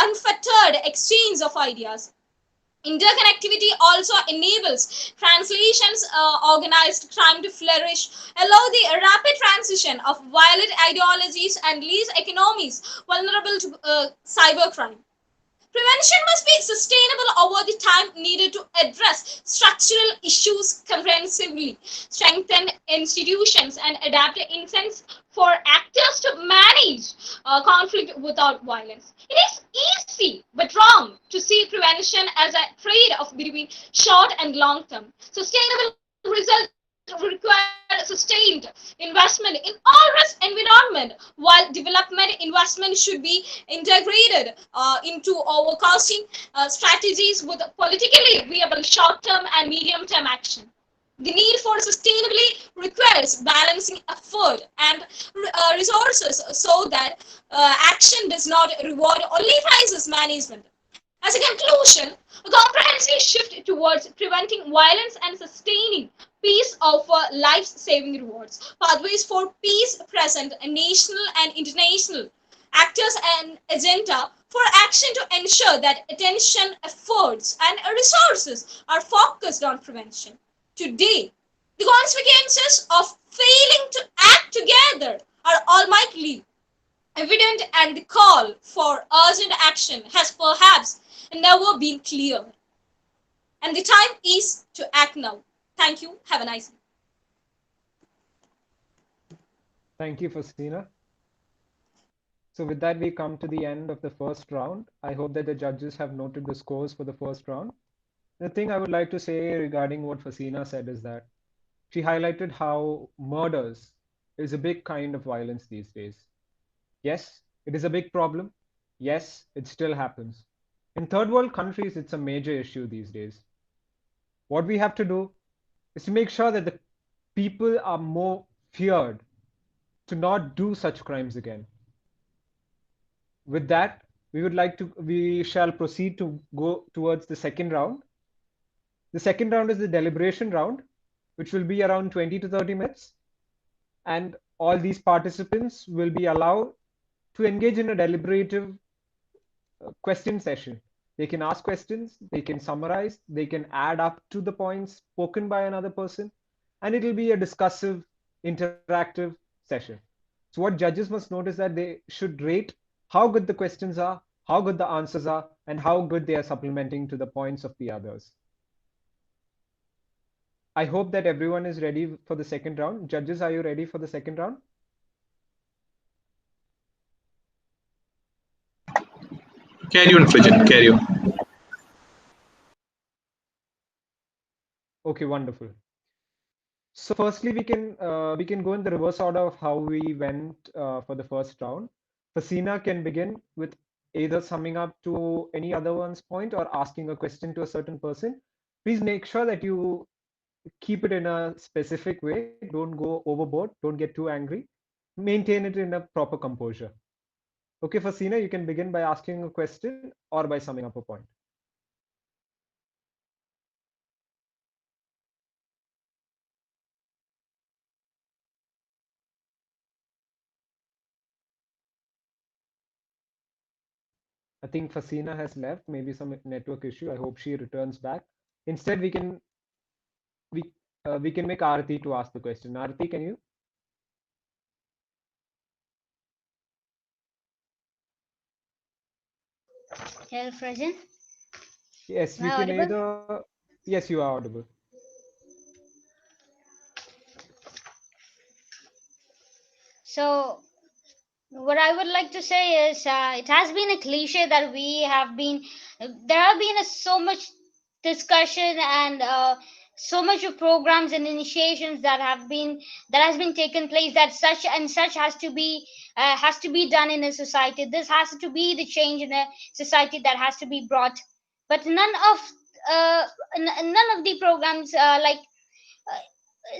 H: unfettered exchange of ideas. Interconnectivity also enables translations, organized crime to flourish, allow the rapid transition of violent ideologies, and leaves economies vulnerable to cybercrime. Prevention must be sustainable over the time needed to address structural issues comprehensively, strengthen institutions, and adapt incentives for actors to manage conflict without violence. It is easy but wrong to see prevention as a trade-off between short and long-term. Sustainable results require sustained investment in all risk environment, while development investment should be integrated into overcasting strategies with politically viable short-term and medium-term action. The need for sustainability requires balancing effort and resources so that action does not reward only crisis management. As a conclusion, a comprehensive shift towards preventing violence and sustaining peace offer life-saving rewards, pathways for peace present national and international actors and agenda for action to ensure that attention, efforts, and resources are focused on prevention. Today, the consequences of failing to act together are almightily evident, and the call for urgent action has perhaps never been clearer. And the time is to act now. Thank you. Have a nice day.
B: Thank you, Fasina. So with that, we come to the end of the first round. I hope that the judges have noted the scores for the first round. The thing I would like to say regarding what Fasina said is that she highlighted how murders is a big kind of violence these days. Yes, it is a big problem. Yes, it still happens. In third world countries, it's a major issue these days. What we have to do is to make sure that the people are more feared to not do such crimes again. With that, we shall proceed to go towards the second round. The second round is the deliberation round, which will be around 20 to 30 minutes. And all these participants will be allowed to engage in a deliberative question session. They can ask questions, they can summarize, they can add up to the points spoken by another person, and it will be a discussive, interactive session. So what judges must note is that they should rate how good the questions are, how good the answers are, and how good they are supplementing to the points of the others. I hope that everyone is ready for the second round. Judges, are you ready for the second round?
A: Carry on, Fajin, carry on.
B: Okay, wonderful. So firstly, we can go in the reverse order of how we went for the first round. Fasina can begin with either summing up to any other one's point or asking a question to a certain person. Please make sure that you keep it in a specific way. Don't go overboard. Don't get too angry. Maintain it in a proper composure. Okay, Fasina, you can begin by asking a question or by summing up a point. I think Fasina has left, maybe some network issue. I hope she returns back. Instead, we can make Aarti to ask the question. Aarti, can you?
E: Hello, Frajan.
B: Yes,
E: Am
B: you
E: I
B: can
E: audible?
B: either. Yes, you are audible.
E: So, what I would like to say is it has been a cliche that there have been so much discussion and so much of programs and initiations that has been taken place, that such and such has to be done in a society. This has to be the change in a society that has to be brought. But none of the programs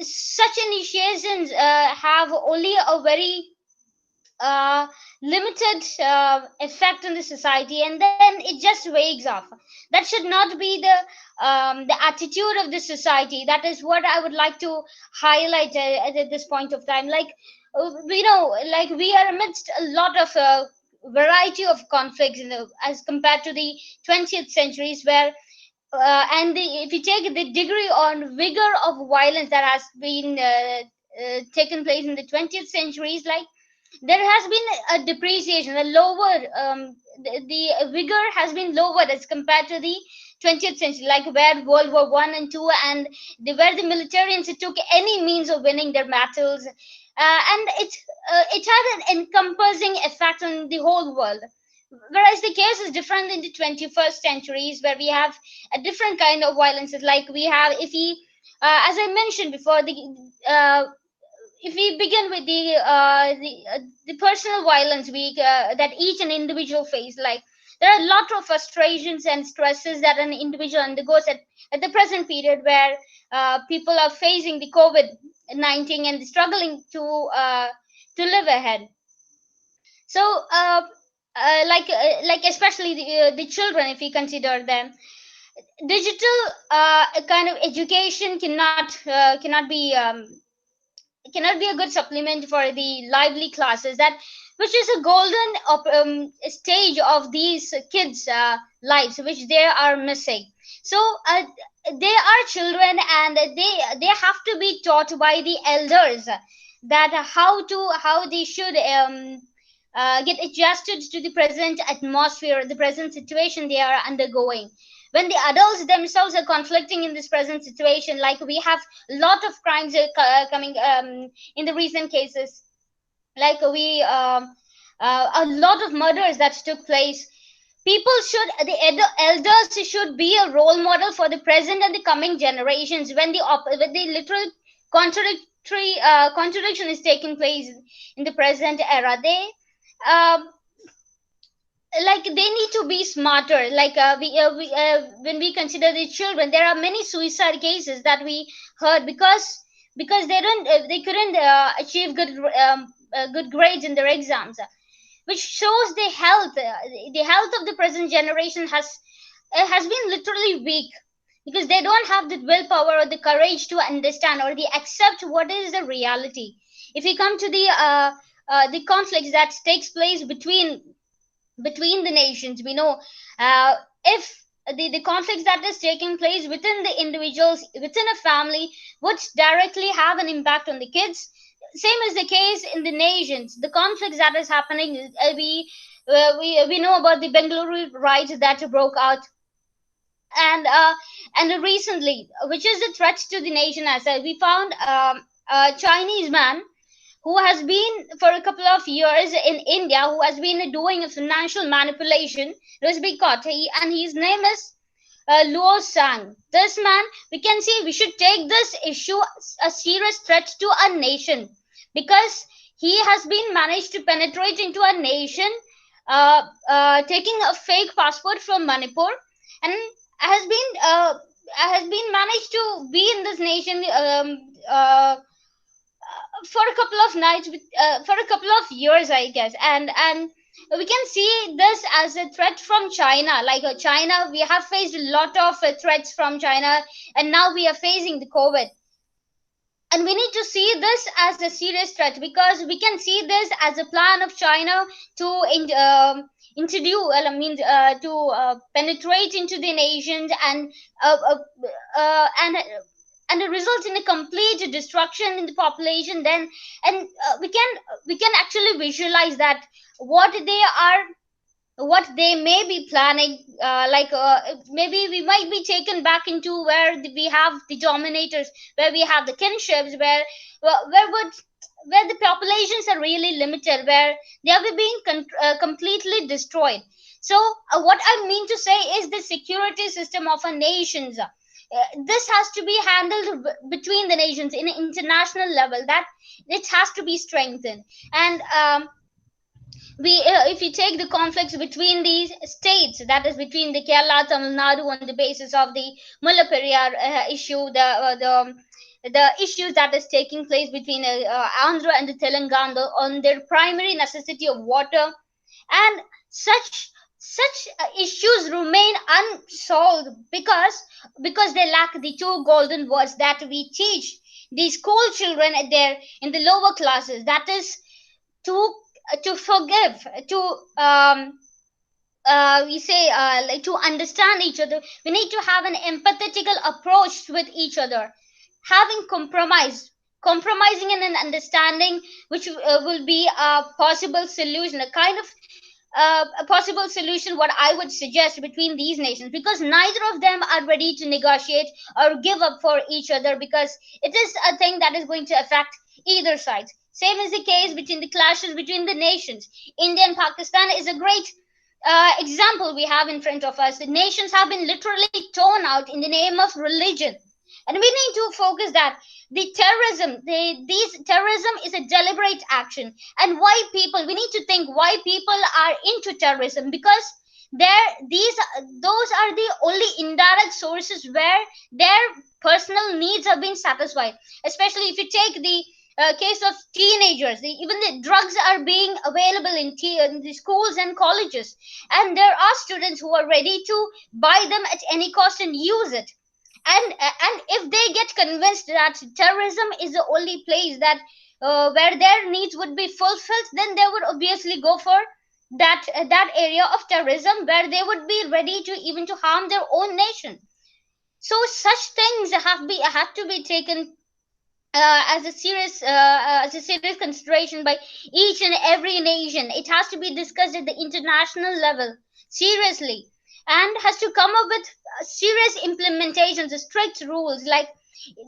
E: such initiations have only a very limited effect on the society, and then it just waves off. That should not be the attitude of the society. That is what I would like to highlight at this point of time. Like we are amidst a lot of variety of conflicts as compared to the 20th centuries, where if you take the degree on vigor of violence that has been taken place in the 20th centuries, like there has been a depreciation, a lower, the vigor has been lowered as compared to the 20th century, like where World War One and Two, and where the militarians took any means of winning their battles, and it had an encompassing effect on the whole world. Whereas the case is different in the 21st centuries, where we have a different kind of violence. Like we have, if we, as I mentioned before, if we begin with the personal violence that each an individual face, like there are a lot of frustrations and stresses that an individual undergoes at the present period, where people are facing the COVID-19 and struggling to live ahead. So like especially the children, if we consider them, digital kind of education cannot be a good supplement for the lively classes, that which is a golden stage of these kids lives, which they are missing. So they are children, and they have to be taught by the elders that how they should get adjusted to the present atmosphere, the present situation they are undergoing. When the adults themselves are conflicting in this present situation, like we have a lot of crimes coming in the recent cases, like a lot of murders that took place. People should, elders should be a role model for the present and the coming generations. When the literal contradiction is taking place in the present era, they uh, like they need to be smarter. Like when we consider the children, there are many suicide cases that we heard because they couldn't achieve good grades in their exams, which shows the health of the present generation has been literally weak, because they don't have the willpower or the courage to understand or the accept what is the reality. If we come to the conflicts that takes place between the nations, we know if the conflicts that is taking place within the individuals within a family would directly have an impact on the kids. Same is the case in the nations. The conflicts that is happening, we know about the Bengaluru riots that broke out, and recently, which is a threat to the nation. As we found a Chinese man who has been for a couple of years in India, who has been doing a financial manipulation, was being caught. And his name is Luo Sang. This man, we can see we should take this issue a serious threat to our nation, because he has been managed to penetrate into a nation, taking a fake passport from Manipur, and has been managed to be in this nation for a couple of nights, for a couple of years, I guess. And we can see this as a threat from China. Like China, we have faced a lot of threats from China, and now we are facing the COVID. And we need to see this as a serious threat, because we can see this as a plan of China to introduce, well, I mean, to penetrate into the nations, uh, uh, and and it results in a complete destruction in the population. Then, and we can actually visualize that what they are, what they may be planning, maybe we might be taken back into where we have the dominators, where we have the kinships, where the populations are really limited, where they are being completely destroyed. So what I mean to say is the security system of a nations, this has to be handled between the nations in an international level, that it has to be strengthened. And if you take the conflicts between these states, that is between the Kerala, Tamil Nadu, on the basis of the Mulla Periyar issue, the issues that is taking place between Andhra and the Telangana on their primary necessity of water, and such issues remain unsolved, because they lack the two golden words that we teach the school children at their in the lower classes, that is to to forgive, to we say like to understand each other. We need to have an empathetical approach with each other, having compromise, compromising in an understanding which will be a possible solution, a kind of a possible solution, what I would suggest between these nations, because neither of them are ready to negotiate or give up for each other, because it is a thing that is going to affect either side. Same is the case between the clashes between the nations. India and Pakistan is a great example we have in front of us. The nations have been literally torn out in the name of religion. And we need to focus that the terrorism, these terrorism is a deliberate action. And why people, we need to think why people are into terrorism, because those are the only indirect sources where their personal needs have been satisfied. Especially if you take the case of teenagers, even the drugs are being available in the schools and colleges, and there are students who are ready to buy them at any cost and use it. And if they get convinced that terrorism is the only place that where their needs would be fulfilled, then they would obviously go for that area of terrorism, where they would be ready to even to harm their own nation. So such things have to be taken as a serious consideration by each and every nation. It has to be discussed at the international level seriously, and has to come up with serious implementations, strict rules. Like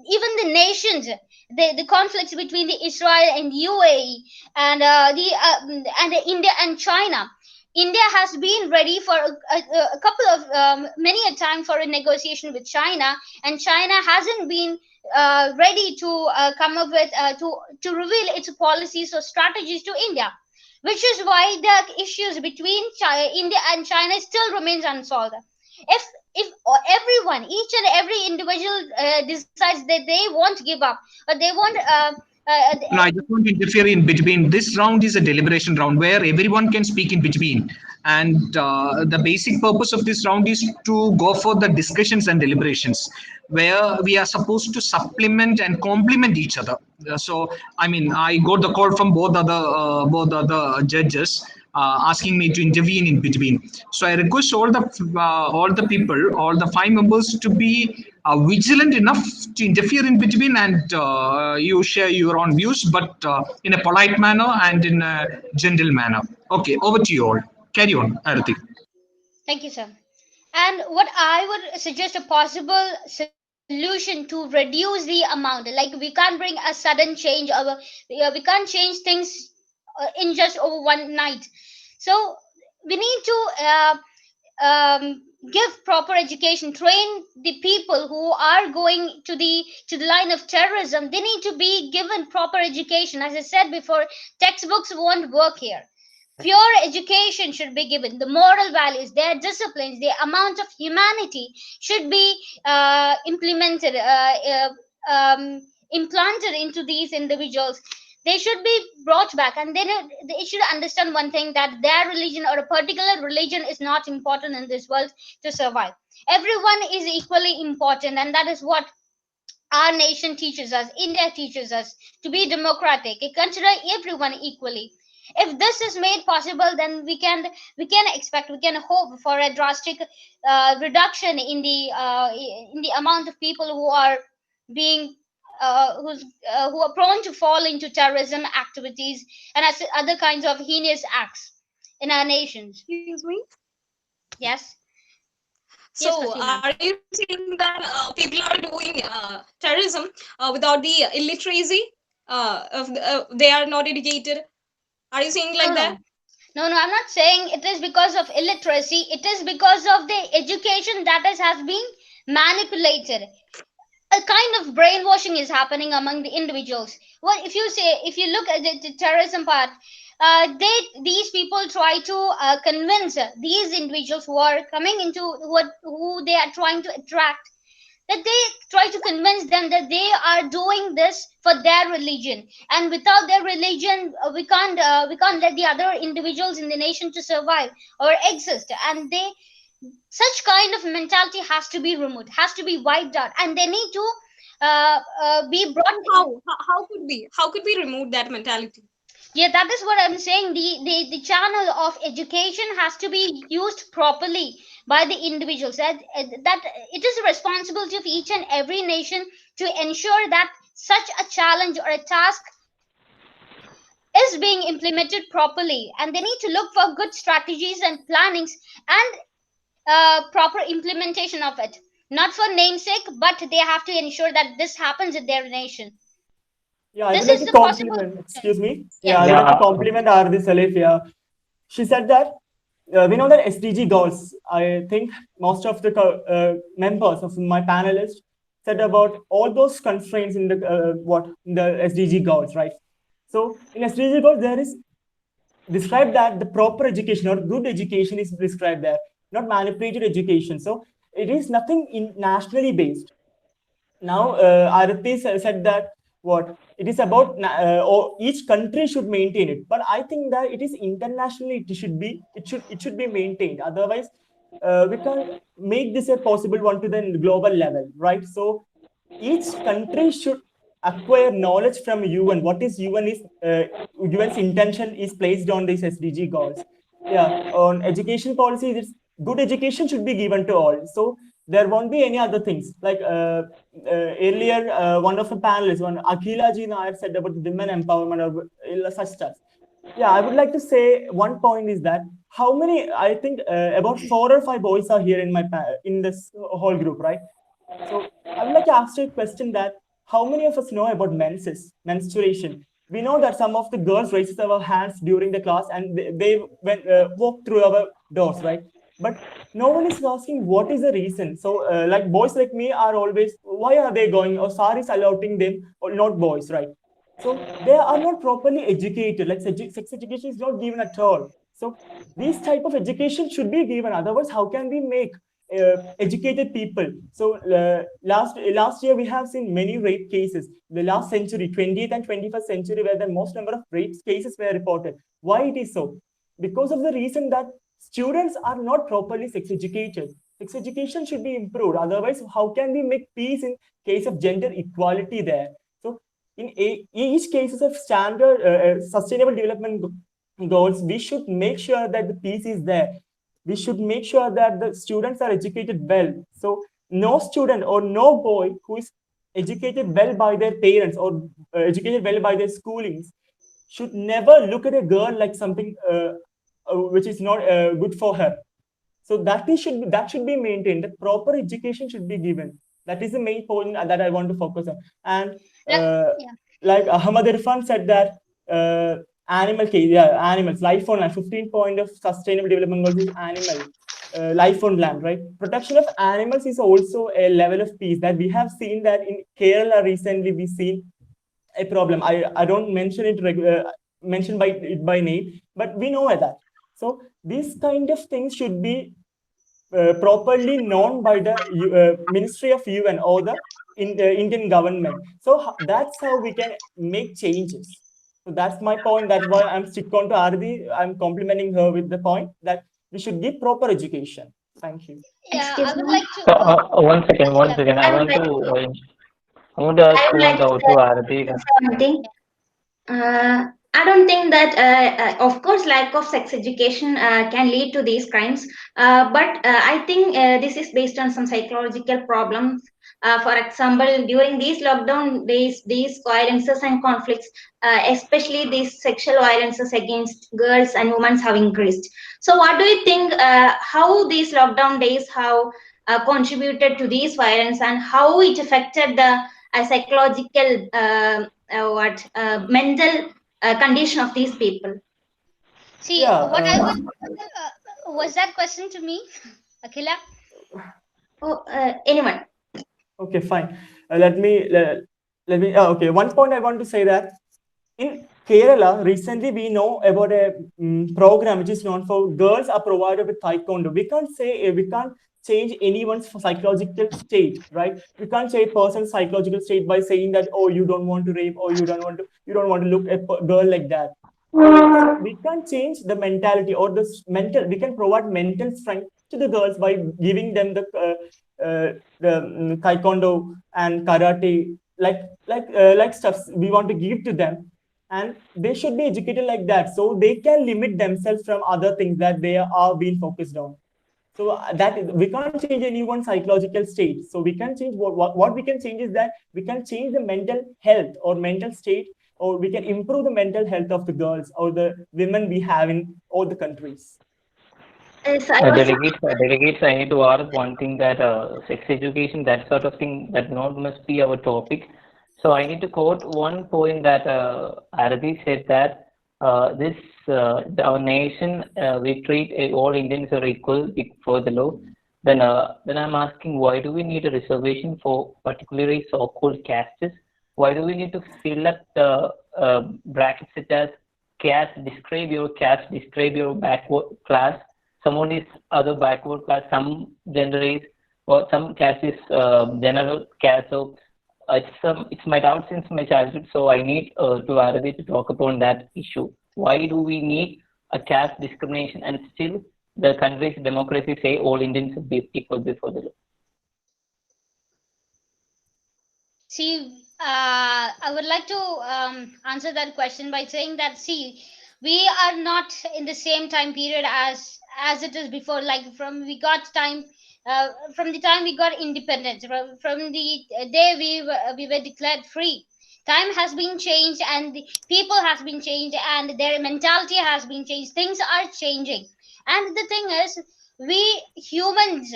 E: even the nations, the conflicts between the Israel and UAE, and the India and China. India has been ready for a couple of many a time for a negotiation with China, and China hasn't been ready to come up with to reveal its policies or strategies to India, which is why the issues between India and China still remains unsolved. If everyone, each and every individual decides that they won't give up, or they won't.
A: No, I just want to interfere in between. This round is a deliberation round where everyone can speak in between. And the basic purpose of this round is to go for the discussions and deliberations, where we are supposed to supplement and complement each other. So, I mean, I got the call from both other judges asking me to intervene in between. So I request all the people, all the 5 members, to be vigilant enough to interfere in between, and you share your own views, but in a polite manner and in a gentle manner. Okay, over to you all. Carry on, Arati.
E: Thank you, sir. And what I would suggest, a possible solution to reduce the amount, like we can't bring a sudden change, or we can't change things in just over one night. So we need to give proper education, train the people who are going to the line of terrorism. They need to be given proper education. As I said before, textbooks won't work here. Pure education should be given. The moral values, their disciplines, the amount of humanity should be implemented, implanted into these individuals. They should be brought back, and then they should understand one thing, that their religion or a particular religion is not important in this world to survive. Everyone is equally important, and that is what our nation teaches us, India teaches us, to be democratic, consider everyone equally. If this is made possible, then we can hope for a drastic reduction in the amount of people who are being who are prone to fall into terrorism activities and other kinds of heinous acts in our nations.
H: Excuse me.
E: Yes.
H: So, are you saying that people are doing terrorism without the illiteracy? They are not educated. Are you saying like that?
E: No, I'm not saying it is because of illiteracy. It is because of the education that has been manipulated. A kind of brainwashing is happening among the individuals. Well, if you look at the terrorism part, these people try to convince these individuals who are coming into who they are trying to attract, that they try to convince them that they are doing this for their religion, and without their religion we can't let the other individuals in the nation to survive or exist. And such kind of mentality has to be removed, has to be wiped out, and they need to be brought.
H: How could we remove that mentality?
E: Yeah, that is what I'm saying. The channel of education has to be used properly by the individuals. That it is a responsibility of each and every nation to ensure that such a challenge or a task is being implemented properly, and they need to look for good strategies and plannings and proper implementation of it, not for namesake, but they have to ensure that this happens in their nation.
D: Yeah, I
E: This
D: would like
E: is
D: to
E: the possible
D: compliment. Excuse me.
E: yes.
D: Yeah, I would like to
G: Yeah.
D: compliment Ardi Salif. Yeah, she said that we know that SDG goals. I think most of the members of my panelists said about all those constraints in the what in the SDG goals, right? So in SDG goals, there is described that the proper education or good education is described there, not manipulated education. So it is nothing in nationally based. Now Arati said that what it is about or each country should maintain it, but I think that it is internationally it should be maintained. Otherwise we can't make this a possible one to the global level, right? So each country should acquire knowledge from UN. What is UN is UN's intention is placed on these SDG goals. Yeah, on education policy, it's good education should be given to all. So there won't be any other things like earlier one of the panelists, one Akhila Ji Nair said about women empowerment or such stuff. Yeah, I would like to say one point is that how many I think about 4 or 5 boys are here in this whole group, right? So I would like to ask you a question that how many of us know about menstruation? We know that some of the girls raises our hands during the class and they went, walk through our doors, right? But no one is asking what is the reason. So like boys like me are always, why are they going? Or SAR is allowing them or not boys, right? So they are not properly educated. Like sex education is not given at all. So these type of education should be given. Otherwise, how can we make educated people? So last year we have seen many rape cases. The last century, 20th and 21st century, where the most number of rape cases were reported. Why it is so? Because of the reason that students are not properly sex educated. Sex education should be improved. Otherwise, how can we make peace in case of gender equality there? So in each cases of standard sustainable development goals, we should make sure that the peace is there. We should make sure that the students are educated well. So no student or no boy who is educated well by their parents or educated well by their schoolings should never look at a girl like something which is not good for her. So that should be maintained. The proper education should be given. That is the main point that I want to focus on. And
E: Yeah.
D: like Ahmad Irfan said that animals, life on land. 15 point of sustainable development goals is animal life on land, right? Protection of animals is also a level of peace that we have seen that in Kerala recently. We seen a problem. I don't mention it mention by name, but we know that. So these kind of things should be properly known by the Ministry of UN or the Indian government. So that's how we can make changes. So that's my point. That's why I'm stick on to Ardi. I'm complimenting her with the point that we should give proper education. Thank you.
E: Yeah, I
F: Excuse
E: would
F: me.
E: like to.
G: One second, one
E: Yeah.
G: second.
F: I would like
G: I want to
F: I
G: ask
F: would
G: one
F: like to
G: doubt to Arati.
F: say one thing. I don't think that, of course, lack of sex education can lead to these crimes. But I think this is based on some psychological problems. For example, during these lockdown days, these violences and conflicts, especially these sexual violences against girls and women, have increased. So, what do you think? How these lockdown days have contributed to these violence, and how it affected the psychological mental condition of these people?
E: See,
D: Yeah.
E: what I would was that question to me, Akhila?
F: Oh, anyone?
D: Okay, fine. Let me. Okay, one point I want to say that in Kerala, recently we know about a program which is known for girls are provided with taekwondo. We can't change anyone's psychological state, right? We can't change a person's psychological state by saying that, oh, you don't want to rape or you don't want to look at a girl like that. So we can change the mentality or the mental. We can provide mental strength to the girls by giving them the taekwondo and karate, like stuffs we want to give to them, and they should be educated like that, so they can limit themselves from other things that they are being focused on. So that is, we can't change anyone's psychological state. So we can change what we can change is that we can change the mental health or mental state, or we can improve the mental health of the girls or the women we have in all the countries.
F: Yes, I was
G: Delegates, I need to ask one thing that sex education, that sort of thing, that not must be our topic. So I need to quote one point that Arabi said that our nation, we treat all Indians are equal before the law. Then I'm asking, why do we need a reservation for particularly so-called castes? Why do we need to fill up the brackets such as describe your backward class? Someone is other backward class, some gender is, or some caste is general caste. So it's my doubt since my childhood. So I need to Arabi to talk upon that issue. Why do we need a caste discrimination, and still the country's democracy say all Indians should be equal before the law?
E: See, I would like to answer that question by saying that, see, we are not in the same time period as it is before. Like from the time we got independence, from the day we were declared free. Time has been changed, and the people has been changed, and their mentality has been changed. Things are changing, and the thing is, we humans,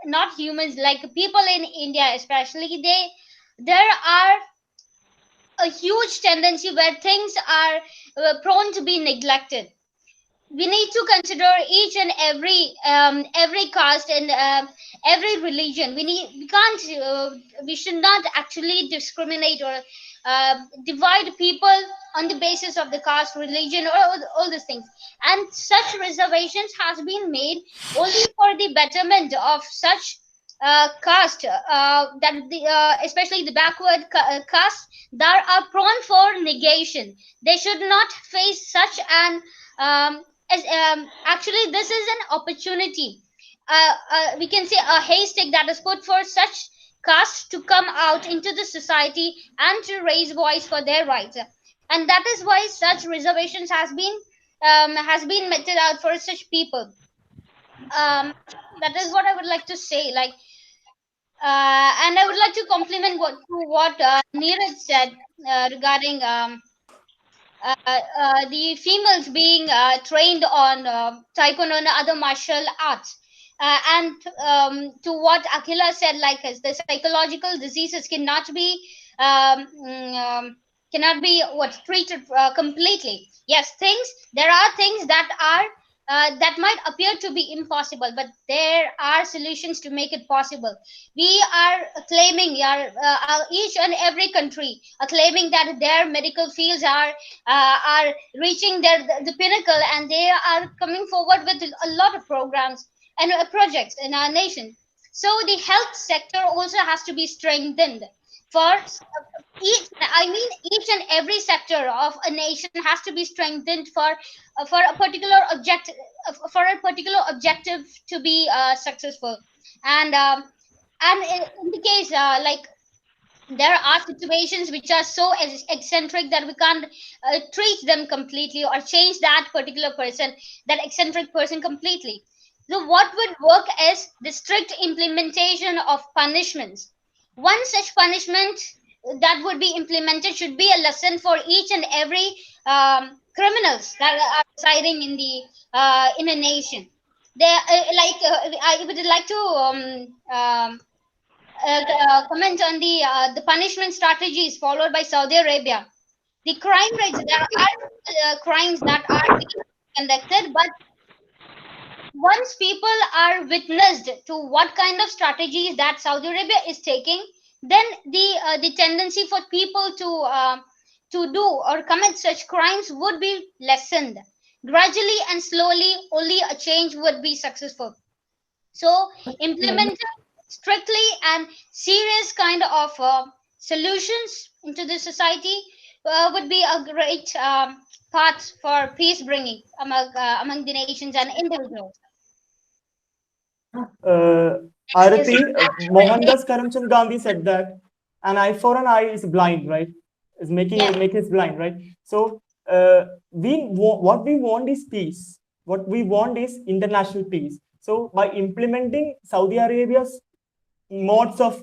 E: not humans, like people in India especially, there are a huge tendency where things are prone to be neglected. We need to consider each and every caste and every religion. We should not actually discriminate or divide people on the basis of the caste, religion, or all these things. And such reservations has been made only for the betterment of such caste, especially the backward caste that are prone for negation. They should not face such an actually, this is an opportunity. We can say a haystack that is put for such castes to come out into the society and to raise voice for their rights. And that is why such reservations has been meted out for such people. That is what I would like to say. Like, and I would like to compliment what Neeraj said regarding the females being trained on taekwondo and other martial arts. And to what Akhila said, like the psychological diseases um, mm, um, cannot be what treated completely. Yes, there are things that might appear to be impossible, but there are solutions to make it possible. We are claiming, each and every country are claiming that their medical fields are reaching the pinnacle, and they are coming forward with a lot of programs and projects in our nation. So the health sector also has to be strengthened for each and every sector of a nation has to be strengthened for a particular objective to be successful. And in the case like there are situations which are so eccentric that we can't treat them completely or change that eccentric person completely. So what would work is the strict implementation of punishments. One such punishment that would be implemented should be a lesson for each and every criminals that are residing in a nation. I would like to comment on the punishment strategies followed by Saudi Arabia. The crime rates, there are crimes that are being conducted, but once people are witnessed to what kind of strategies that Saudi Arabia is taking, then the tendency for people to do or commit such crimes would be lessened. Gradually and slowly, only a change would be successful. So implementing strictly and serious kind of solutions into the society would be a great path for peace bringing among the nations and individuals.
D: Arati, Mohandas Karamchand Gandhi said that an eye for an eye is blind, right? Is making us blind, right? So what we want is peace. What we want is international peace. So by implementing Saudi Arabia's modes of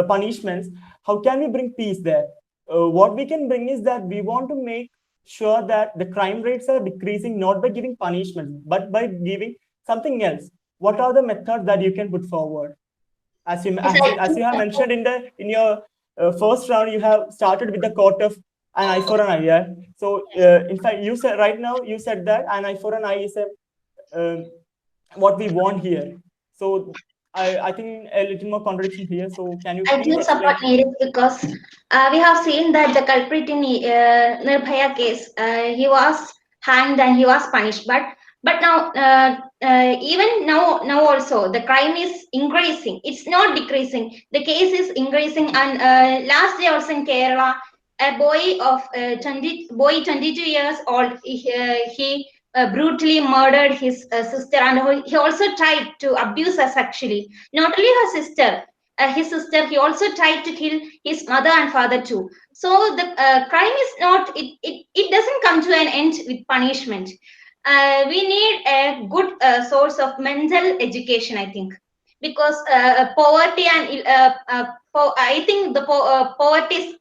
D: punishments, how can we bring peace there? What we can bring is that we want to make sure that the crime rates are decreasing not by giving punishments, but by giving something else. What are the methods that you can put forward? As you have mentioned in your first round, you have started with the quote of an eye for an eye. Yeah? So in fact, you said right now you said that an eye for an eye is what we want here. So I think a little more contradiction here. So can you
F: I
D: please
F: do support
D: explain?
F: Neeraj because we have seen that the culprit in Nirbhaya case, he was hanged and he was punished. But now, even now also the crime is increasing. It's not decreasing. The case is increasing. And last year also in Kerala, a boy of 22 years old, he brutally murdered his sister, and he also tried to abuse her sexually. Not only her sister, his sister, he also tried to kill his mother and father too. So the crime is not, it doesn't come to an end with punishment. We need a good source of mental education, I think, because poverty and I think the poverty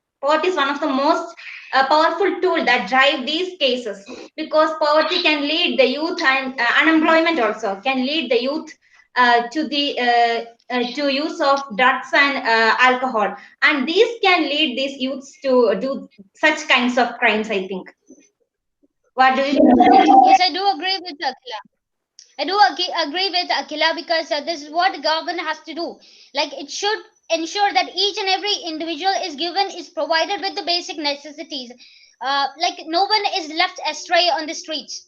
F: is one of the most powerful tool that drive these cases, because poverty can lead the youth, and unemployment also can lead the youth to use of drugs and alcohol, and these can lead these youths to do such kinds of crimes, I think. What do you think?
E: Yes, I do agree with Akhila. I do agree with Akhila, because this is what the government has to do. Like, it should ensure that each and every individual is provided with the basic necessities. Like, no one is left astray on the streets.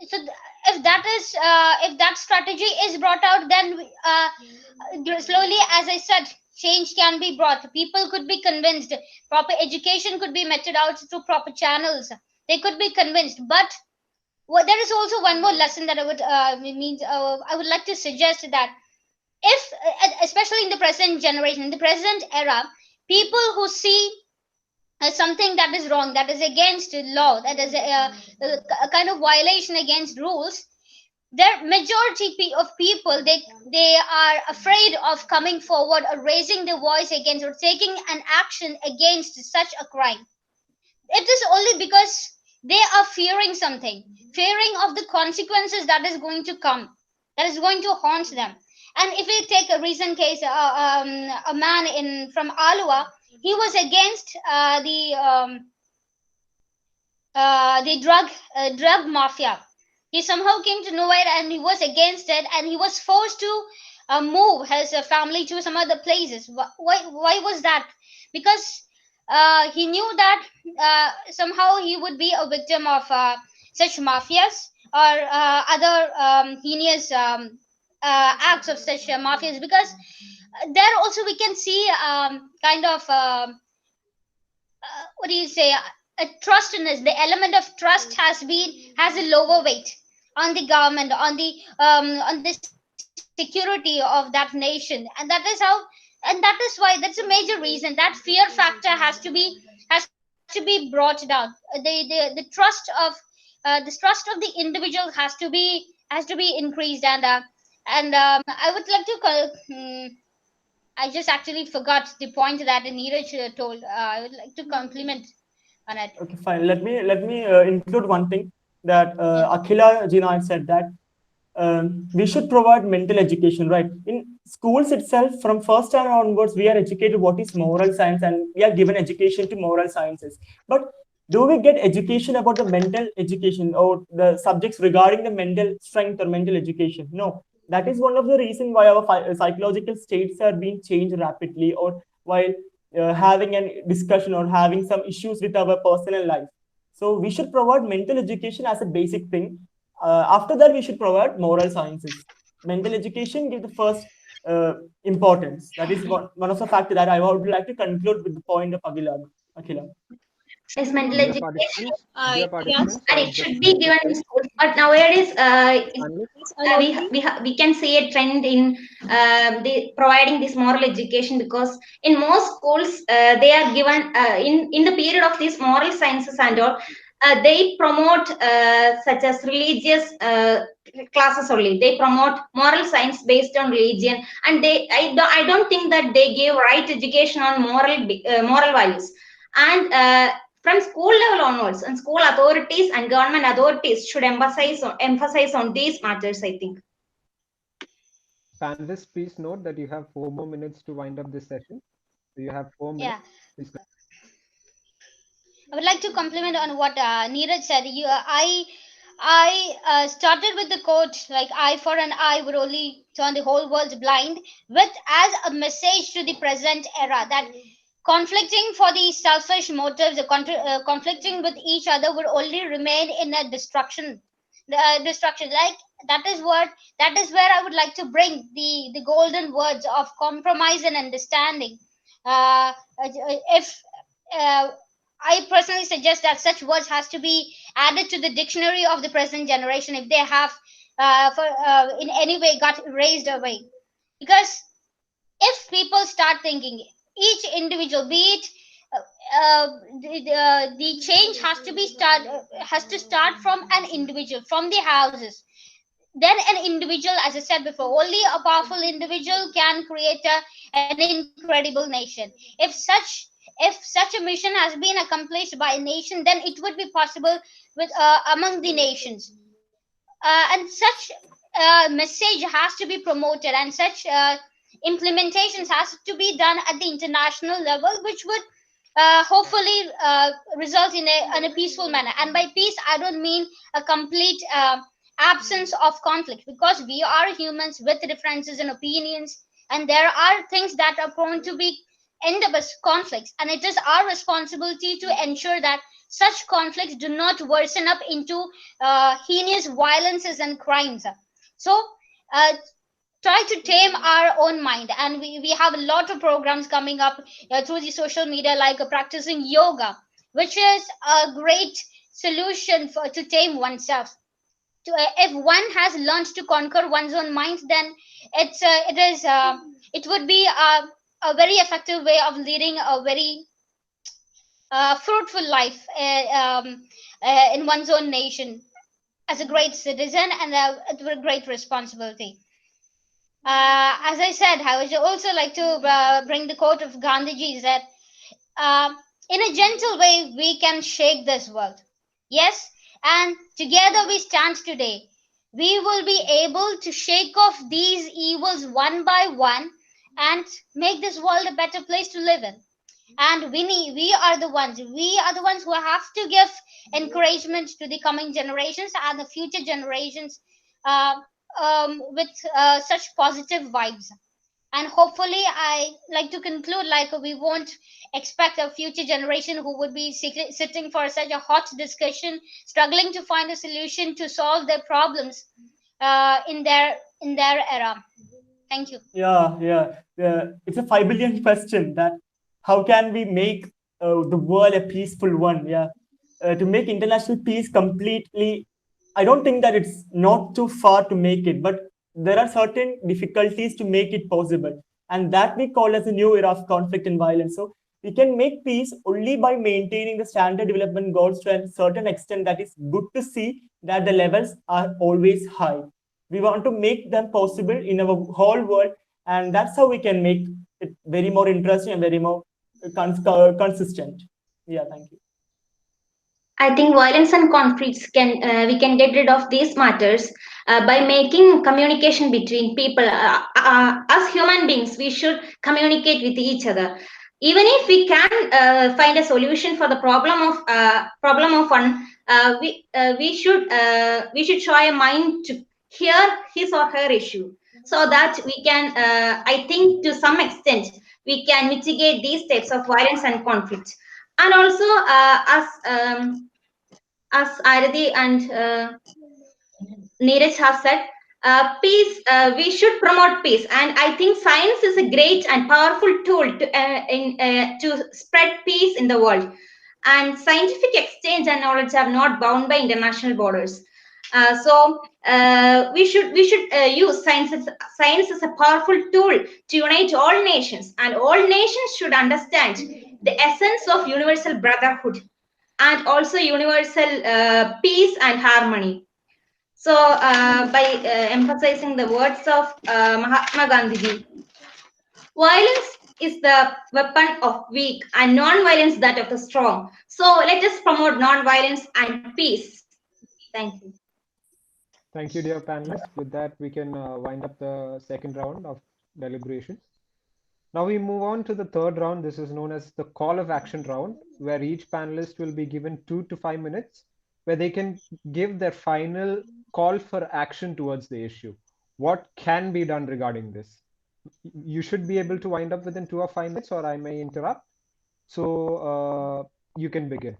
E: So if that strategy is brought out, then slowly, as I said, change can be brought. People could be convinced. Proper education could be meted out through proper channels. They could be convinced. But there is also one more lesson that I would like to suggest, that if, especially in the present generation, in the present era, people who see something that is wrong, that is against the law, that is a kind of violation against rules, their majority of people, they are afraid of coming forward or raising their voice against, or taking an action against such a crime. It is only because they are fearing something, fearing of the consequences that is going to come, that is going to haunt them. And if we take a recent case, a man in from Alua, he was against the drug mafia. He somehow came to know it, and he was against it, and he was forced to move his family to some other places. Why was that? Because he knew that somehow he would be a victim of such mafias, or other heinous acts of such mafias. Because there also we can see kind of what do you say, a trustiness. The element of trust has a lower weight on the government, on the security of that nation. And that is why, that's a major reason, that fear factor has to be brought down. The trust of the trust of the individual has to be increased. And I would like to I just actually forgot the point that Neeraj told. I would like to compliment on it.
D: Okay, fine. Let me include one thing that Akhila Jina said, that we should provide mental education, right? In schools itself, from first standard onwards, we are educated what is moral science, and we are given education to moral sciences. But do we get education about the mental education, or the subjects regarding the mental strength or mental education? No. That is one of the reasons why our psychological states are being changed rapidly, or while having a discussion or having some issues with our personal life. So we should provide mental education as a basic thing. After that, we should provide moral sciences. Mental education give the first importance. That is one of the factors that I would like to conclude with the point of Akhila.
F: Is mental
B: Dear
F: education,
B: participants, dear
H: Yes.
B: participants,
F: and it
B: just
F: should be
B: like you
F: given in
B: said,
F: schools. But nowadays,
B: analysts,
F: we can see a trend in providing this moral education, because in most schools they are given in the period of these moral sciences and all, they promote such as religious classes only. They promote moral science based on religion, and I don't think that they give right education on moral values. And from school level onwards, and school authorities and government authorities should emphasize on these matters, I think.
B: Panelists, please note that you have 4 more minutes to wind up this session. So you have 4 minutes.
E: Yeah.
B: Please go.
E: I would like to compliment on what Neeraj said. I started with the quote like "eye for an eye would only turn the whole world blind," with as a message to the present era that conflicting for the selfish motives, conflicting with each other would only remain in a destruction. Destruction. Like that is where I would like to bring the golden words of compromise and understanding. If I personally suggest that such words has to be added to the dictionary of the present generation if they have in any way got erased away. Because if people start thinking, each individual, be it the change has to start from an individual, from the houses. Then an individual, as I said before, only a powerful individual can create an incredible nation. If such a mission has been accomplished by a nation, then it would be possible with among the nations. And such message has to be promoted, and such implementations has to be done at the international level, which would hopefully result in a peaceful manner. And by peace, I don't mean a complete absence of conflict, because we are humans with differences in opinions, and there are things that are prone to be end up as conflicts, and it is our responsibility to ensure that such conflicts do not worsen up into heinous violences and crimes. So uh, try to tame our own mind, and we have a lot of programs coming up through the social media, like practicing yoga, which is a great solution for to tame oneself. If one has learned to conquer one's own mind, then it would be a very effective way of leading a very fruitful life in one's own nation as a great citizen, and with a great responsibility. As I said, I would also like to bring the quote of Gandhiji, that in a gentle way we can shake this world. Yes, and together we stand today. We will be able to shake off these evils one by one and make this world a better place to live in. And we are the ones. We are the ones who have to give encouragement to the coming generations and the future generations uh, with such positive vibes. And hopefully, I like to conclude like we won't expect a future generation who would be sitting for such a hot discussion, struggling to find a solution to solve their problems in their era. Thank you.
D: Yeah. It's a 5 billion question, that how can we make the world a peaceful one? Yeah. To make international peace completely, I don't think that it's not too far to make it, but there are certain difficulties to make it possible. And that we call as a new era of conflict and violence. So we can make peace only by maintaining the standard development goals to a certain extent. That is good to see that the levels are always high. We want to make them possible in our whole world, and that's how we can make it very more interesting and very more consistent. Yeah, thank you.
F: I think violence and conflicts can we can get rid of these matters by making communication between people. As human beings, we should communicate with each other. Even if we can find a solution for the problem of one, we should try a mind to hear his or her issue, so that we can. I think to some extent we can mitigate these types of violence and conflict. And also, as Arati and Neeraj has said, peace. We should promote peace, and I think science is a great and powerful tool to spread peace in the world. And scientific exchange and knowledge are not bound by international borders. We should use science as a powerful tool to unite all nations, and all nations should understand the essence of universal brotherhood and also universal peace and harmony. So, by emphasizing the words of Mahatma Gandhi, violence is the weapon of weak and non-violence that of the strong. So let us promote non-violence and peace. Thank you.
B: Thank you, dear panelists. With that, we can wind up the second round of deliberations. Now we move on to the third round. This is known as the call of action round, where each panelist will be given 2 to 5 minutes, where they can give their final call for action towards the issue. What can be done regarding this? You should be able to wind up within 2 or 5 minutes, or I may interrupt. So you can begin.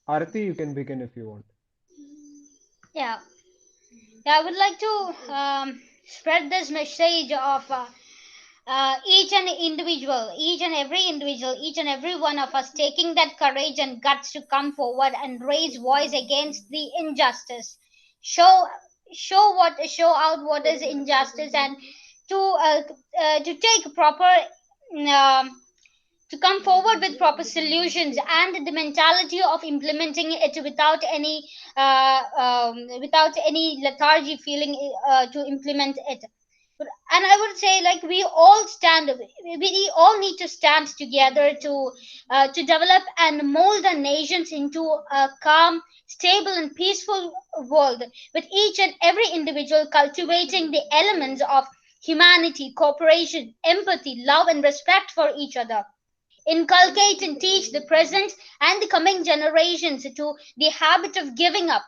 B: Arati, you can begin if you want.
E: Yeah. I would like to spread this message of each and individual, each and every individual, each and every one of us taking that courage and guts to come forward and raise voice against the injustice. Show show out what is injustice, and to take proper um to come forward with proper solutions and the mentality of implementing it without any lethargy feeling to implement it. And I would say, like, we all need to stand together to develop and mold the nations into a calm, stable and peaceful world, with each and every individual cultivating the elements of humanity, cooperation, empathy, love and respect for each other. Inculcate and teach the present and the coming generations to the habit of giving up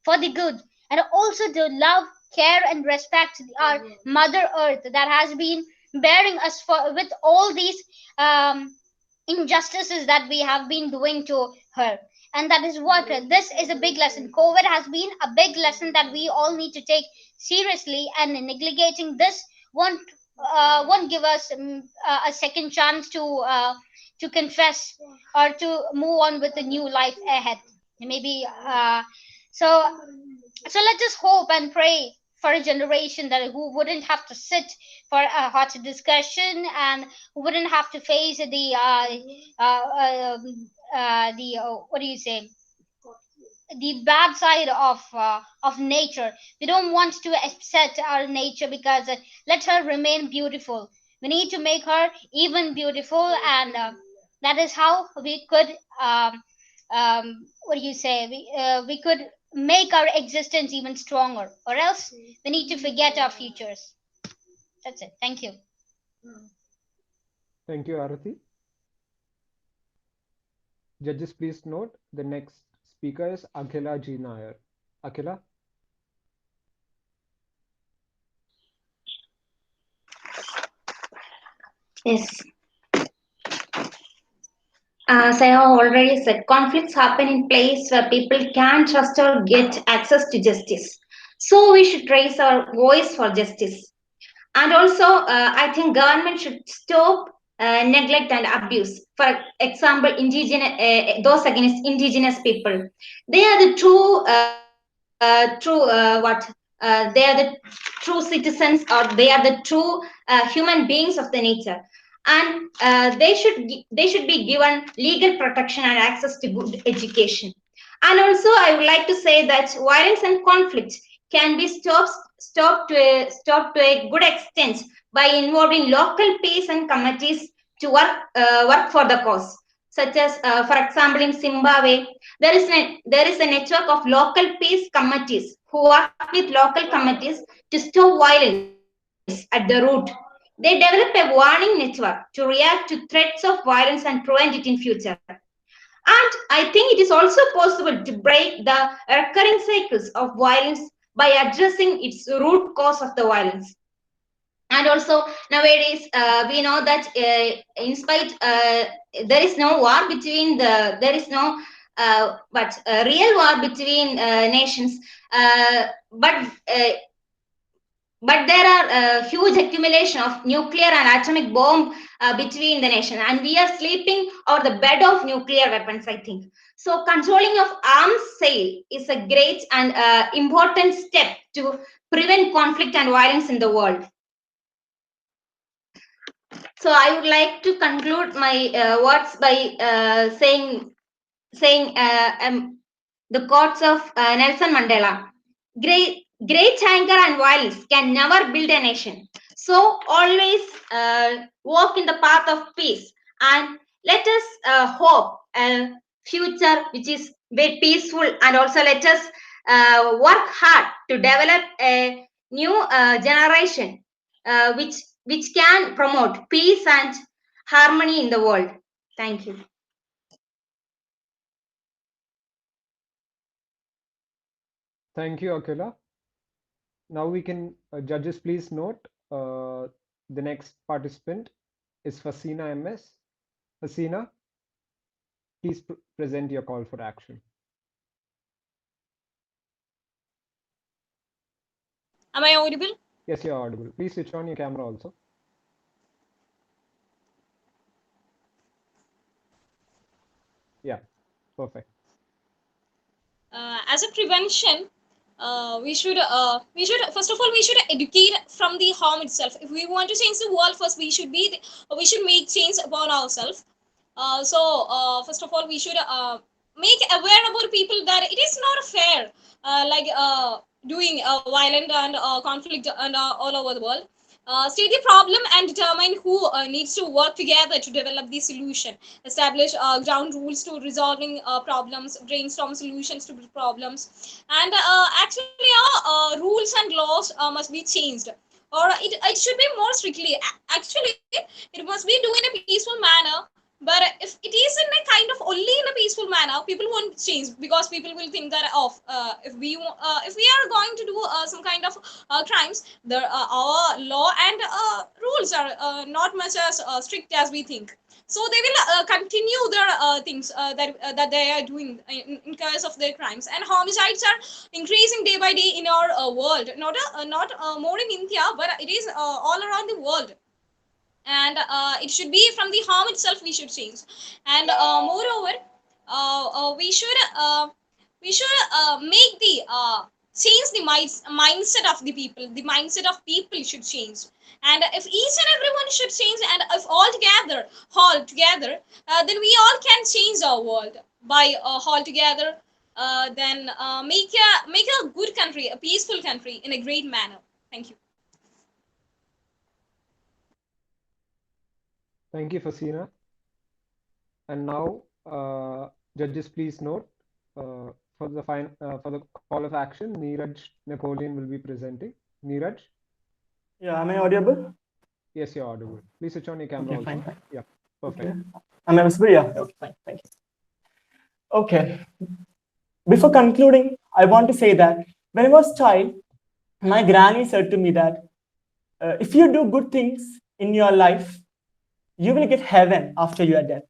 E: for the good, and also to love, care and respect our mother earth that has been bearing us for with all these injustices that we have been doing to her. And that is what this is a big lesson. COVID has been a big lesson that we all need to take seriously, and neglecting this won't give us a second chance to confess or to move on with a new life ahead. Maybe so. So let's just hope and pray for a generation that who wouldn't have to sit for a hot discussion, and who wouldn't have to face what do you say, the bad side of nature. We don't want to upset our nature, because let her remain beautiful. We need to make her even beautiful, and that is how we could what do you say, we could make our existence even stronger, or else we need to forget our futures. That's it. Thank you.
B: Thank you, Arati. Judges, please note the next speaker is Akhila G. Nair. Akhila?
F: Yes. As I have already said, conflicts happen in place where people can trust or get access to justice. So we should raise our voice for justice. And also, I think government should stop neglect and abuse. For example, indigenous those against indigenous people, they are the they are the true citizens, or they are the true human beings of the nature, and they should be given legal protection and access to good education. And also, I would like to say that violence and conflict can be stopped to a good extent by involving local peace and committees to work for the cause. Such as, for example, in Zimbabwe, there is a network of local peace committees who work with local committees to stop violence at the root. They develop a warning network to react to threats of violence and prevent it in future. And I think it is also possible to break the recurring cycles of violence by addressing its root cause of the violence. And also, nowadays we know that in spite there is no war between there is no but real war between nations, but there are huge accumulation of nuclear and atomic bomb between the nation, and we are sleeping over the bed of nuclear weapons, I think. So controlling of arms sale is a great and important step to prevent conflict and violence in the world. So I would like to conclude my words by saying the quotes of Nelson Mandela. Great anger and violence can never build a nation. So always walk in the path of peace, and let us hope a future which is very peaceful, and also let us work hard to develop a new generation which can promote peace and harmony in the world. Thank you.
B: Thank you, Akila. Now we can, judges, please note the next participant is Fasina MS. Fasina, please present your call for action.
H: Am I audible?
B: Yes, you're audible. Please switch on your camera also. Yeah, perfect.
H: As a prevention, we should first of all we should educate from the home itself. If we want to change the world, first we should make change upon ourselves. First of all, we should make aware about people that it is not fair, doing violent and conflict and all over the world. State the problem and determine who needs to work together to develop the solution. Establish ground rules to resolving problems, brainstorm solutions to problems, and actually rules and laws must be changed, or it should be more strictly. Actually, it must be done in a peaceful manner. But if it is in a kind of only in a peaceful manner, people won't change, because people will think that if we are going to do some kind of crimes, our law and rules are not much as strict as we think. So they will continue their things that they are doing in case of their crimes. And homicides are increasing day by day in our world, not more in India, but it is all around the world. And it should be from the home itself we should change. And moreover, we should make the change the mindset of the people. The mindset of people should change, and if each and everyone should change, and if all together, then we all can change our world by all together. Then make a good country, a peaceful country, in a great manner. Thank you.
B: Thank you, Fasina. And now, judges, please note for the call of action, Neeraj Napoleon will be presenting. Neeraj?
D: Yeah, am I audible?
B: Yes, you're audible. Please switch on your camera also.
D: Fine.
B: Yeah, perfect.
D: Okay. Am I visible? Yeah. Okay, fine. Thank you. Okay. Before concluding, I want to say that when I was a child, my granny said to me that if you do good things in your life, you will get heaven after you are dead.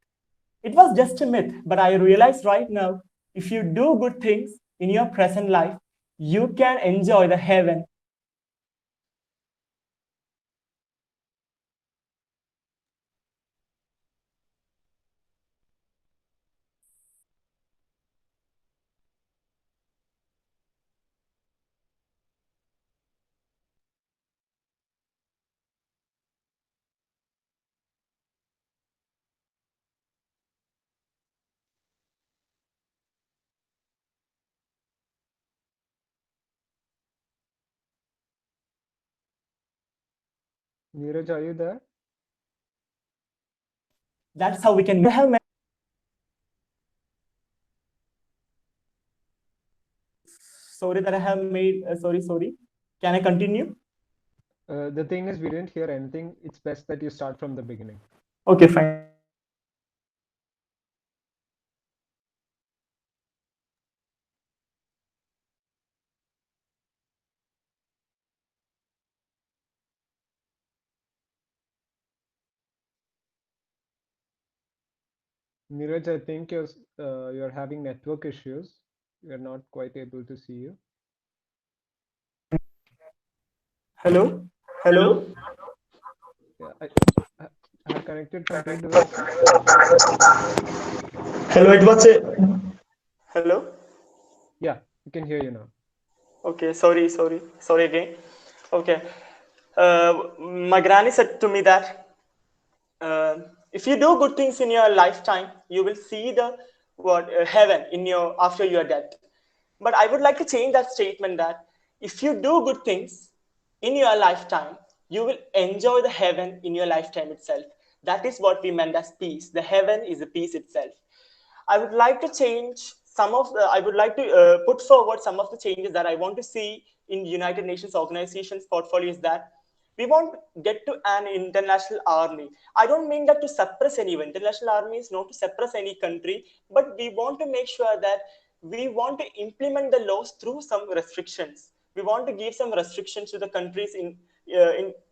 D: It was just a myth, but I realize right now, if you do good things in your present life, you can enjoy the heaven.
B: Neeraj, are you there?
D: That's how we can have. Sorry that I have made. Sorry. Can I continue?
B: The thing is, we didn't hear anything. It's best that you start from the beginning.
D: Okay, fine.
B: Neeraj, I think you're having network issues. We're not quite able to see you.
D: Hello.
B: Yeah, I have connected from two devices.
D: Hello. It was a. Hello.
B: Yeah, we can hear you now.
D: Okay. Sorry again. Okay. My granny said to me that if you do good things in your lifetime, you will see the heaven in your after your death. But I would like to change that statement that if you do good things in your lifetime, you will enjoy the heaven in your lifetime itself. That is what we meant as peace. The heaven is the peace itself. I would like to change some of the, I would like to put forward some of the changes that I want to see in United Nations organizations portfolios, that we want to get to an international army. I don't mean that to suppress anyone. International army is not to suppress any country, but we want to make sure that we want to implement the laws through some restrictions. We want to give some restrictions to the countries in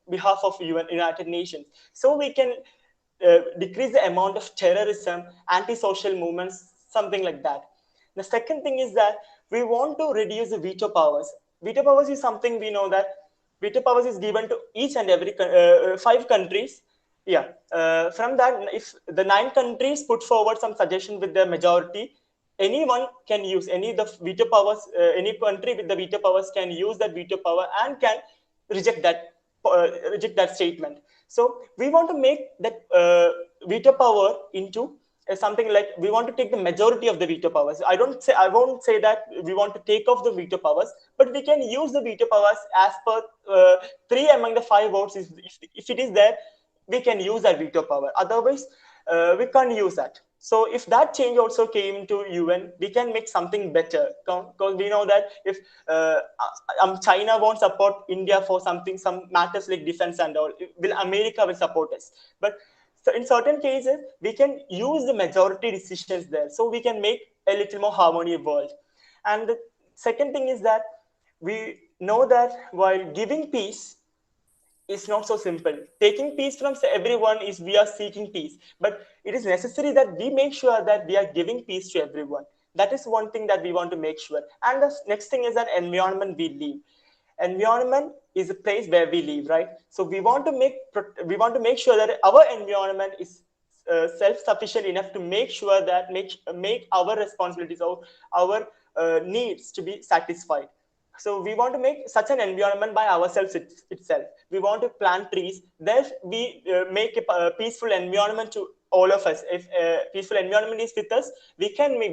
D: behalf of United Nations, so we can decrease the amount of terrorism, anti-social movements, something like that. The second thing is that we want to reduce the veto powers. Veto powers is something we know that veto powers is given to each and every 5 countries. Yeah, from that, if the 9 countries put forward some suggestion with the majority, anyone can use any of the veto powers. Any country with the veto powers can use that veto power and can reject that statement. So we want to make that veto power into something like, we want to take the majority of the veto powers. I won't say that we want to take off the veto powers, but we can use the veto powers as per 3 among the 5 votes. If it is there, we can use that veto power. Otherwise, we can't use that. So if that change also came to UN, we can make something better. Because we know that if China won't support India for some matters like defense and all, America will support us. But so in certain cases, we can use the majority decisions there, so we can make a little more harmonious world. And the second thing is that we know that while giving peace is not so simple. Taking peace from everyone is, we are seeking peace, but it is necessary that we make sure that we are giving peace to everyone. That is one thing that we want to make sure. And the next thing is that environment we live. Environment is a place where we live, right? So we want to make sure that our environment is self-sufficient enough to make sure that make our responsibilities or our needs to be satisfied. So we want to make such an environment by ourselves itself. We want to plant trees. Then we make a peaceful environment to all of us. If a peaceful environment is with us, we will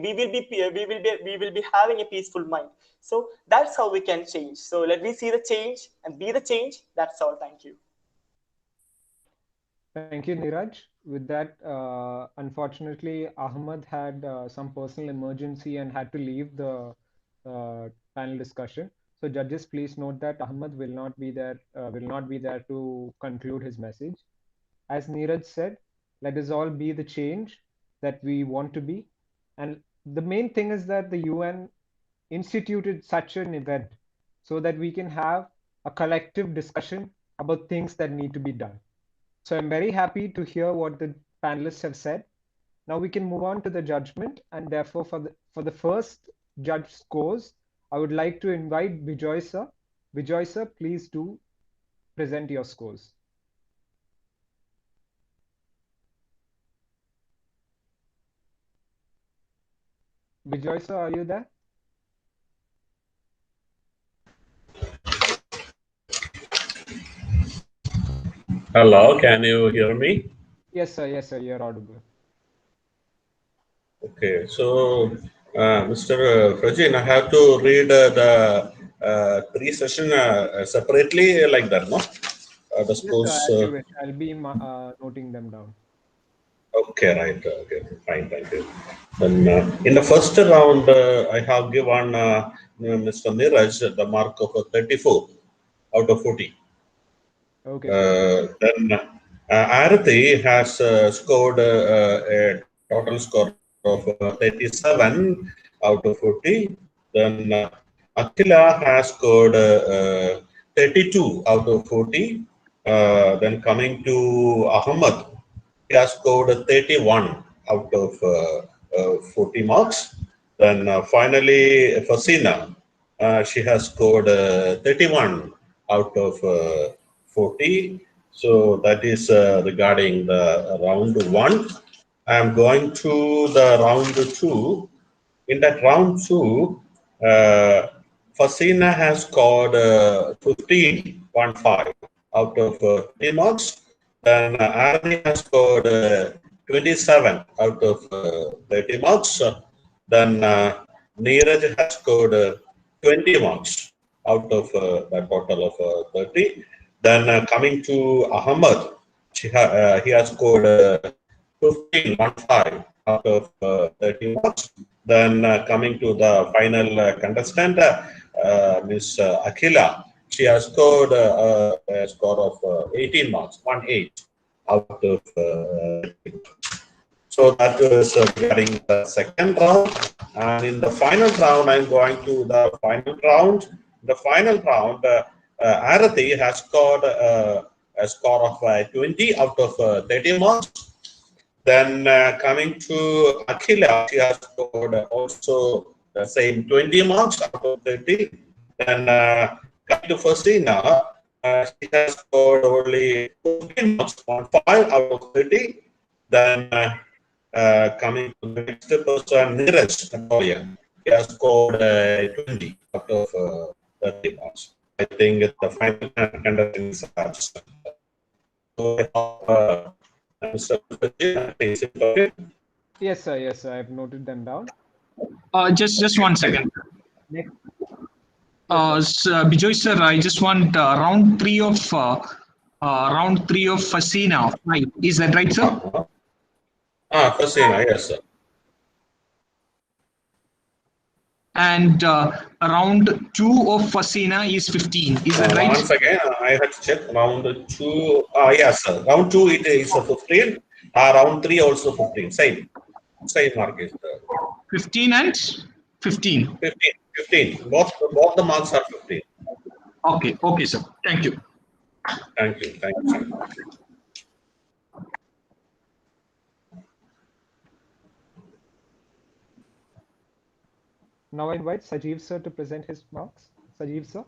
D: be having a peaceful mind. So that's how we can change. So let me see the change and be the change. That's all. Thank you.
B: Thank you, Niraj. With that, unfortunately, Ahmed had some personal emergency and had to leave the panel discussion. So judges, please note that Ahmed will not be there to conclude his message. As Niraj said, let us all be the change that we want to be. And the main thing is that the UN instituted such an event so that we can have a collective discussion about things that need to be done. So I'm very happy to hear what the panelists have said. Now we can move on to the judgment, and therefore for the first judge scores, I would like to invite Bijoy sir. Bijoy sir, please do present your scores. Bijoy sir, are you there?
I: Hello, can you hear me?
B: Yes, sir, you're audible.
I: Okay, so Mr. Prajin, I have to read the 3 sessions separately like that, no? The
B: Yes,
I: scores.
B: sir, as you wish. I'll be noting them down.
I: Okay, right. Okay, fine, thank you. Then in the first round, I have given Mr. Niraj the mark of 34 out of 40.
B: Okay.
I: Then Arati has scored a total score of 37 out of 40. Then Akila has scored 32 out of 40. Then coming to Ahmad, he has scored 31 out of 40 marks. Then finally, Fasina, she has scored 31 out of 40. So that is regarding the round 1. I am going to the round 2. In that round 2, Fasina has scored 15.5 out of 30 marks. Then Ardi has scored 27 out of 30 marks. Then Neeraj has scored 20 marks out of the total of 30. Then coming to Ahmad, he has scored 15 out of 30 marks. Then coming to the final contestant, Miss Akila, she has scored a score of 18 marks, 1-8 out of 30. So that was regarding the second round. And in the final round, I'm going to the final round. The final round, Arathi has scored a score of 20 out of 30 marks. Then coming to Akila, she has scored also the same 20 marks out of 30. Then coming to Fasina, she has scored only 14 marks, 5 out of 30. Then coming to the next person, Neeraj Napoleon, he has scored 20 out of 30 marks. I think the final contestants are so Mr. Sajid, is it okay?
B: Yes, sir. Yes, sir. I've noted them down.
A: Just 1 second.
B: Next.
A: Bijoy sir, I just want round three of Fasina. Right. Is that right, sir?
I: Fasina, yes, sir.
A: And round 2 of Fasina is 15. Is that right?
I: Once again, I had to check round 2. Yes, sir. Round 2 it is 15. Round 3 also 15. Same mark is
A: 15 and 15.
I: 15. Both the marks are 15.
A: Okay, sir. Thank you.
I: Thank you, sir.
B: Now I invite Sajeev sir to present his marks. Sajeev sir.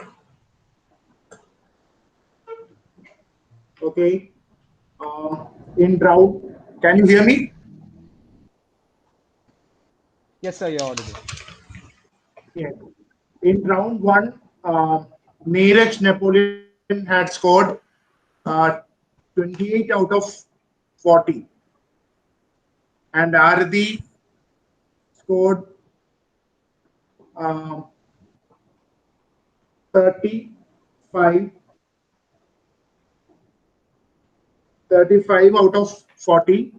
J: Okay. In round, can you hear me?
B: Yes, sir, you're audible.
J: Yeah. In round 1, Neeraj Napoleon had scored 28 out of 40. And Ardi scored 35 out of 40.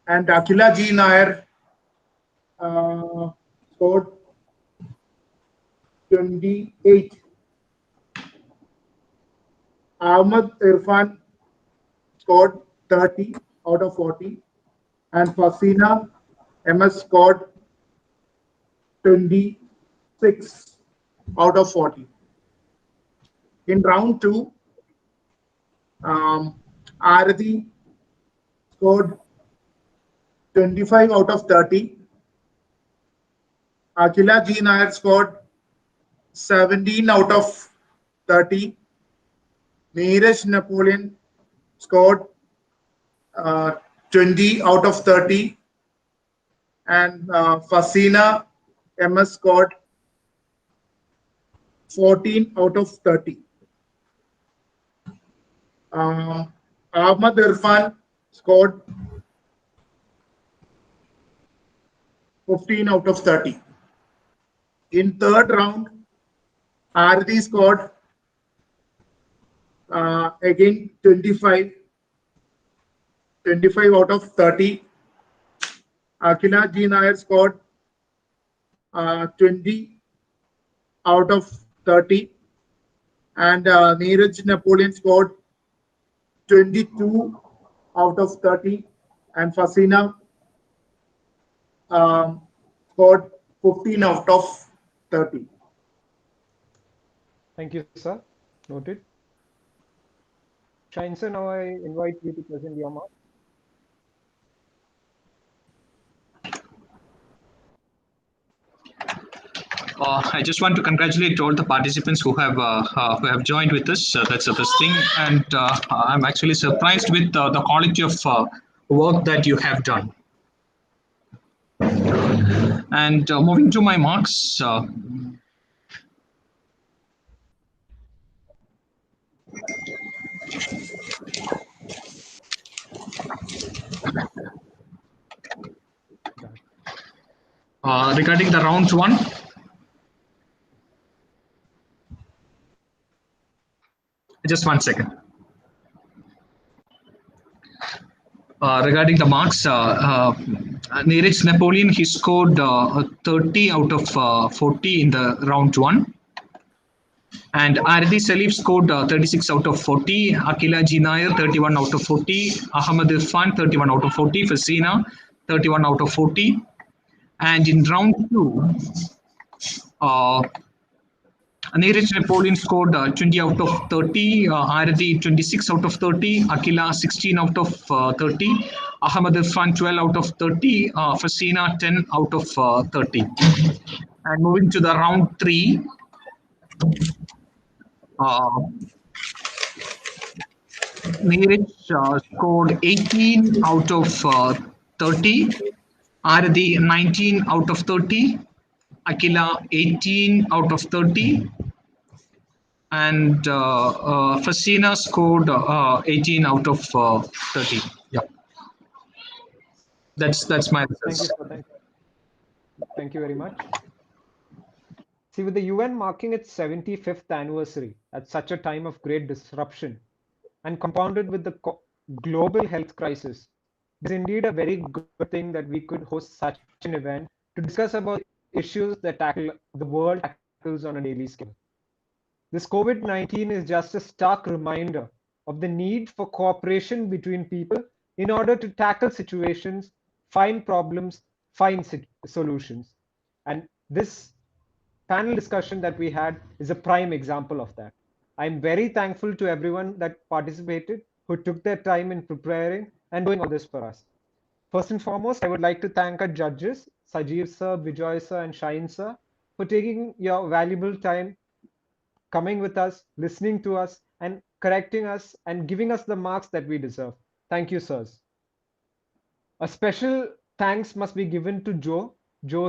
J: And Akila G. Nair scored 28. Ahmad Irfan scored 30 out of 40. And Fasina MS scored 26 out of 40. In round 2, Arati scored 25 out of 30. Akila G. Nair scored 17 out of 30. Neeraj Napoleon scored 20 out of 30. And Fasina MS scored 14 out of 30. Ahmad Irfan scored 15 out of 30. In third round, Ardi scored again 25 out of 30. Akila G. Nair scored 20 out of 30. And Neeraj Napoleon scored 22 out of 30. And Fasina scored 15 out of 30.
B: Thank you, sir. Noted. Shine, sir, now I invite you to present your mark.
A: I just want to congratulate all the participants who have joined with us. That's the first thing, and I'm actually surprised with the quality of work that you have done. And moving to my marks. Regarding the round one, just 1 second. Regarding the marks, Neeraj Napoleon, he scored 30 out of 40 in the round one. And Ardi Salif scored 36 out of 40. Akila Jinair, 31 out of 40. Ahmad Irfan, 31 out of 40. Fasina, 31 out of 40. And in round two, Neeraj Napoleon scored 20 out of 30, Arati 26 out of 30, Akila 16 out of 30, Ahmad Irfan 12 out of 30, Fasina 10 out of 30. And moving to the round three, Neeraj scored 18 out of 30, Arati 19 out of 30, Akila 18 out of 30, and Fasina scored 18 out of 30. Yeah, that's my results.
B: Thank you very much. See, with the UN marking its 75th anniversary at such a time of great disruption and compounded with the global health crisis, it is indeed a very good thing that we could host such an event to discuss about issues that the world tackles on a daily scale. This COVID-19 is just a stark reminder of the need for cooperation between people in order to tackle situations, find problems, find solutions. And this panel discussion that we had is a prime example of that. I'm very thankful to everyone that participated, who took their time in preparing and doing all this for us. First and foremost, I would like to thank our judges, Sajeev sir, Bijoy sir, and Shine sir, for taking your valuable time, coming with us, listening to us, and correcting us and giving us the marks that we deserve. Thank you, sirs. A special thanks must be given to Joe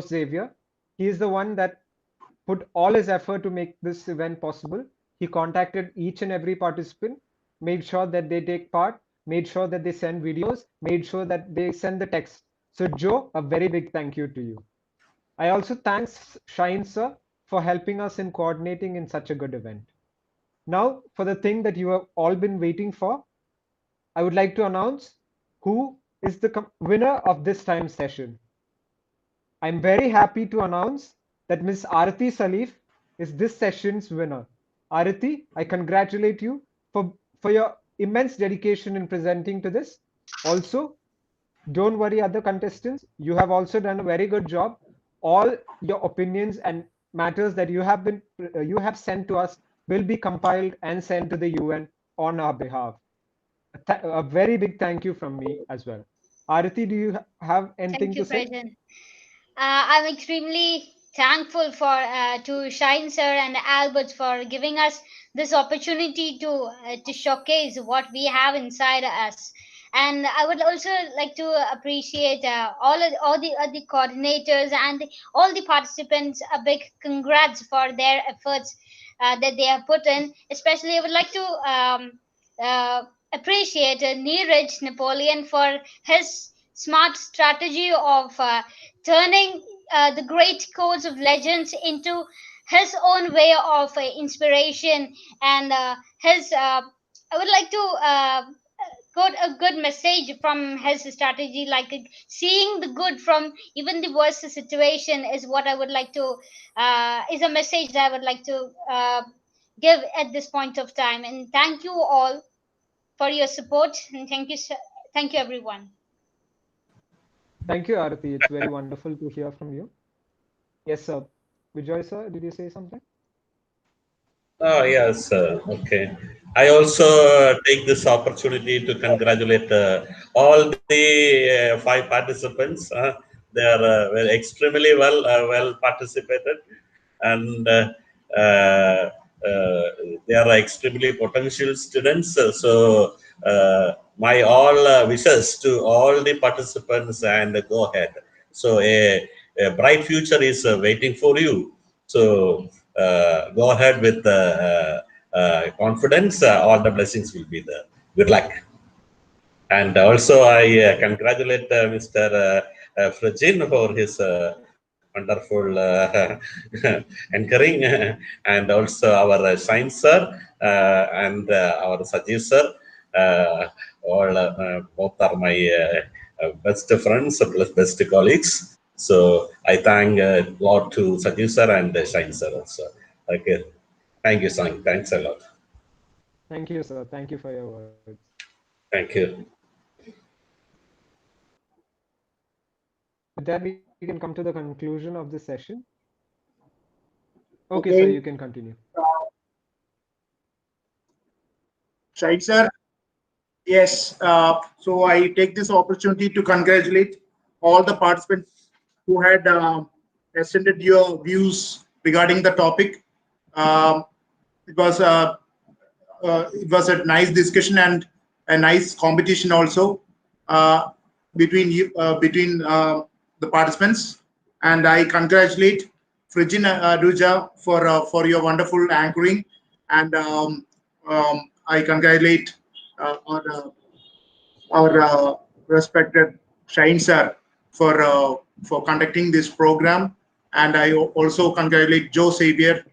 B: Xavier. He is the one that put all his effort to make this event possible. He contacted each and every participant, made sure that they take part, made sure that they send videos, made sure that they send the text. So Joe, a very big thank you to you. I also thanks Shine sir for helping us in coordinating in such a good event. Now, for the thing that you have all been waiting for, I would like to announce who is the winner of this time's session. I'm very happy to announce that Ms. Arati Salif is this session's winner. Arati, I congratulate you for your immense dedication in presenting to this. Also, don't worry, other contestants, you have also done a very good job. All your opinions and matters that you have sent to us will be compiled and sent to the UN on our behalf. A very big thank you from me as well. Arati, do you have anything
E: Thank you,
B: to say?
E: President. I'm extremely thankful to Shine Sir and Albert for giving us this opportunity to showcase what we have inside us. And I would also like to appreciate all the coordinators and all the participants. A big congrats for their efforts that they have put in. Especially, I would like to uh, appreciate Neeraj Napoleon for his smart strategy of turning the great codes of legends into his own way of inspiration and his I would like to quote a good message from his strategy, like seeing the good from even the worst situation is what I would like to is a message that I would like to give at this point of time. And thank you all for your support, and thank you everyone.
B: Thank you, Arati. It's very wonderful to hear from you. Yes, sir. Vijay, sir, did you say something?
I: Oh, yes. Okay. I also take this opportunity to congratulate all the five participants. They are extremely well participated, and they are extremely potential students. So my all wishes to all the participants, and go ahead. So a bright future is waiting for you. So go ahead with confidence. All the blessings will be there. Good luck. And also, I congratulate Mr. Frajin for his wonderful anchoring, and also our science sir and our Sajid sir. All both are my best friends, best colleagues. So I thank a lot to Sajid sir and Shine sir also. Okay, thank you, Sang. Thanks a lot.
B: Thank you, sir. Thank you for your words.
I: Thank you.
B: With that, we can come to the conclusion of this session. Okay, sir, you can continue.
J: Shahid sir, yes. So I take this opportunity to congratulate all the participants who had extended your views regarding the topic. Um, it was a nice discussion and a nice competition also between you the participants. And I congratulate Frijin Ruja for your wonderful anchoring, and I congratulate our respected Shine sir for conducting this program, and I also congratulate Joe Xavier,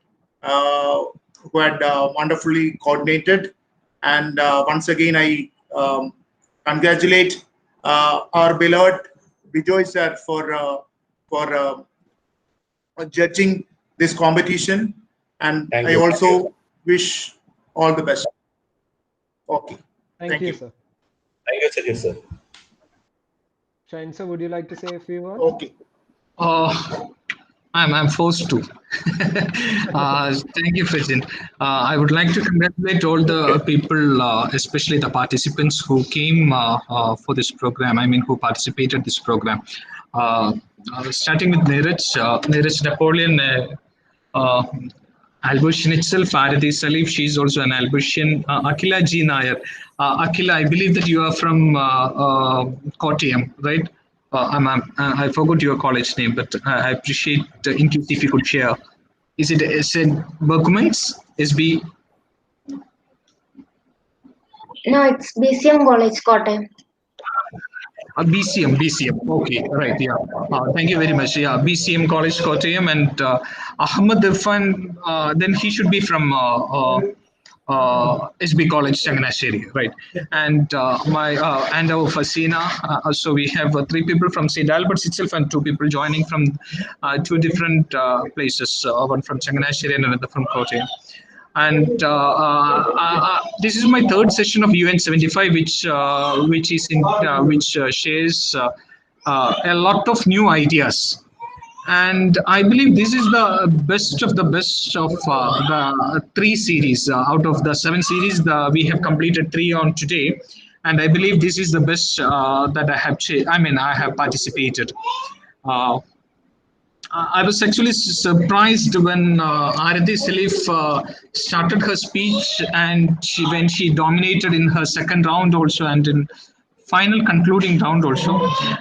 J: uh, who had wonderfully coordinated. And once again, I congratulate our beloved Bijoy sir for judging this competition, and
I: Thank
J: I
I: you.
J: also wish all the best. Okay,
B: Thank you, sir.
I: Thank you, Sajid sir.
B: Shine, sir, would you like to say a few words?
J: okay.
A: Uh, I'm forced to. Thank you, Fajin. I would like to congratulate all the people, especially the participants who came for this program. I mean, who participated this program. Uh, Starting with Neeraj Napoleon, uh, Albertian itself, Arati Salif, she's also an Albertian. Akila G. Nair. Akila, I believe that you are from Kottayam, right? I forgot your college name, but I appreciate in case if you could share. Is it SN Berkmans? SB?
F: No, it's BCM College, Kottayam.
A: BCM. Okay, right. Yeah. Thank you very much. Yeah, BCM College Kottayam and Ahmad Irfan. Then he should be from SB College Changanasheri, right? And our Fasina. So we have three people from St. Albert's itself and two people joining from two different places. One from Changanasheri and another from Kottayam. And this is my third session of UN 75, which shares a lot of new ideas. And I believe this is the best of the best of the three series. Out of the seven series, we have completed three on today. And I believe this is the best that I have participated. Uh, I was actually surprised when Arati Salif started her speech, and when she dominated in her second round also, and in final concluding round also.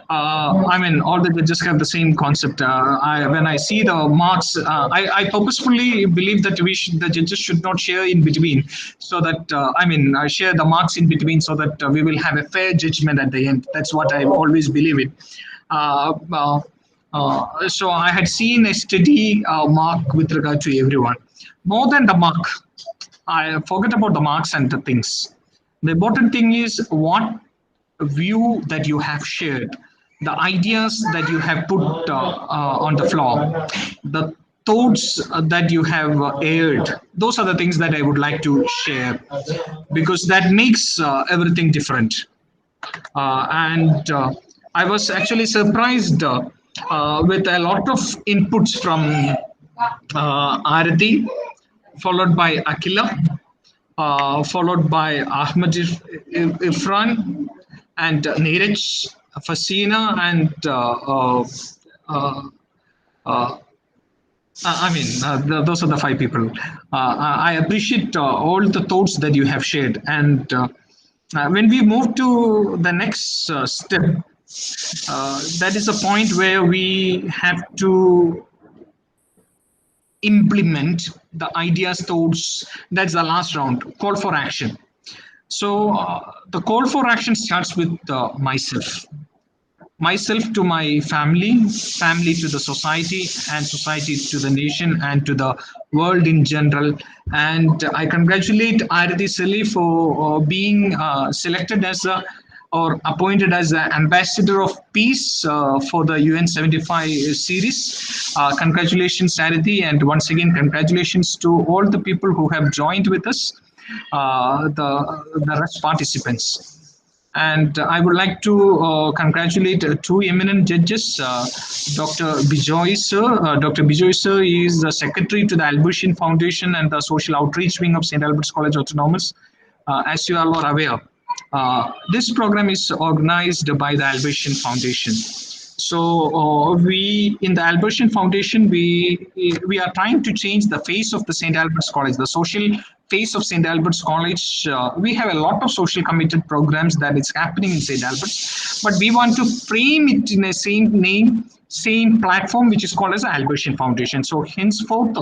A: All the judges have the same concept. When I see the marks, I purposefully believe that the judges should not share in between, so that I share the marks in between, so that we will have a fair judgment at the end. That's what I always believe in. Uh, uh, so I had seen a steady mark with regard to everyone. More than the mark, I forget about the marks and the things. The important thing is what view that you have shared, the ideas that you have put on the floor, the thoughts that you have aired. Those are the things that I would like to share, because that makes everything different. And I was actually surprised with a lot of inputs from Arati, followed by Akila, followed by Ahmed Ifran, and Neeraj, Fasina, and uh, uh, those are the five people. I appreciate all the thoughts that you have shared. And when we move to the next step, that is a point where we have to implement the ideas, thoughts. That's the last round, call for action. So the call for action starts with myself. myself to my family, family to the society, and society to the nation and to the world in general. And I congratulate Arati Sali for being selected as a or appointed as the ambassador of peace for the UN 75 series. Congratulations, Arati, and once again, congratulations to all the people who have joined with us, the rest participants. And I would like to congratulate two eminent judges, Dr. Bijoy sir. Dr. Bijoy sir is the secretary to the Albertian Foundation and the Social Outreach Wing of St. Albert's College Autonomous. As you all are aware, this program is organized by the Albertian Foundation. So we in the Albertian Foundation, we are trying to change the face of the St. Albert's College, the social face of St. Albert's College. We have a lot of social committed programs that is happening in St. Albert's, but we want to frame it in a same name, same platform, which is called as the Albertian Foundation. So henceforth,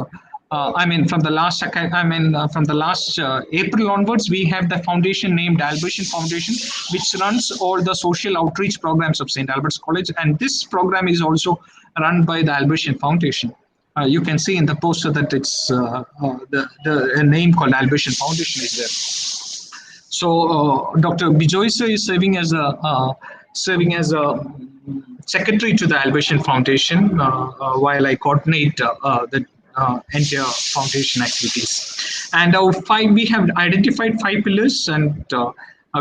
A: from the last April onwards, we have the foundation named Albertian Foundation, which runs all the social outreach programs of St. Albert's College, and this program is also run by the Albertian Foundation. You can see in the poster that it's the name called Albertian Foundation is there. So Dr. Bijoy sir is serving as a secretary to the Albertian Foundation, while I coordinate the entire foundation activities. And we have identified 5 pillars, and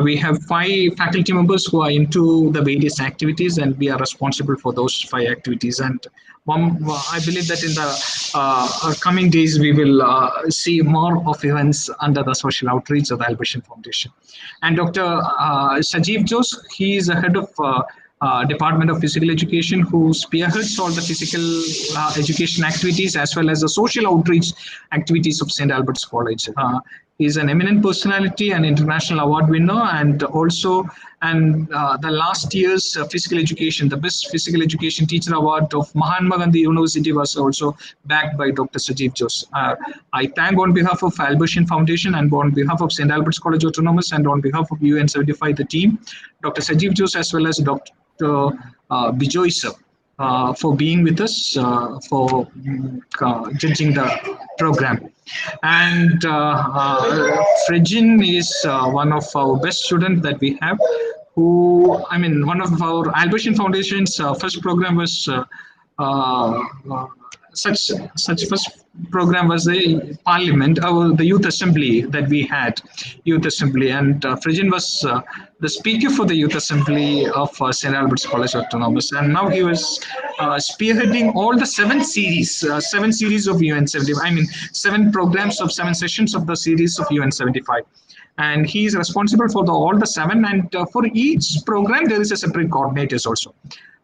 A: we have 5 faculty members who are into the various activities, and we are responsible for those 5 activities. And I believe that in the coming days, we will see more of events under the social outreach of the Albertian Foundation. And Dr. Sajeev Jose, he is the head of Department of Physical Education, who spearheads all the physical education activities as well as the social outreach activities of St. Albert's College. He is an eminent personality, an international award winner, and the last year's physical education, the best physical education teacher award of Mahatma Gandhi University was also backed by Dr. Sajeev Jose. I thank on behalf of Albertian Foundation and on behalf of St. Albert's College Autonomous and on behalf of UN 75, the team, Dr. Sajeev Jose as well as Dr. Bijoy sir for being with us for judging the program. And Frejin is one of our best students that we have, one of our Albertian Foundation's first program was such first program was the Parliament, the Youth Assembly that we had, Youth Assembly, and Frejin was the speaker for the Youth Assembly of St. Albert's College Autonomous, and now he was spearheading all the 7 series of UN 75. 7 programs of 7 sessions of the series of UN 75. And he is responsible for all the 7, and for each program there is a separate coordinators also.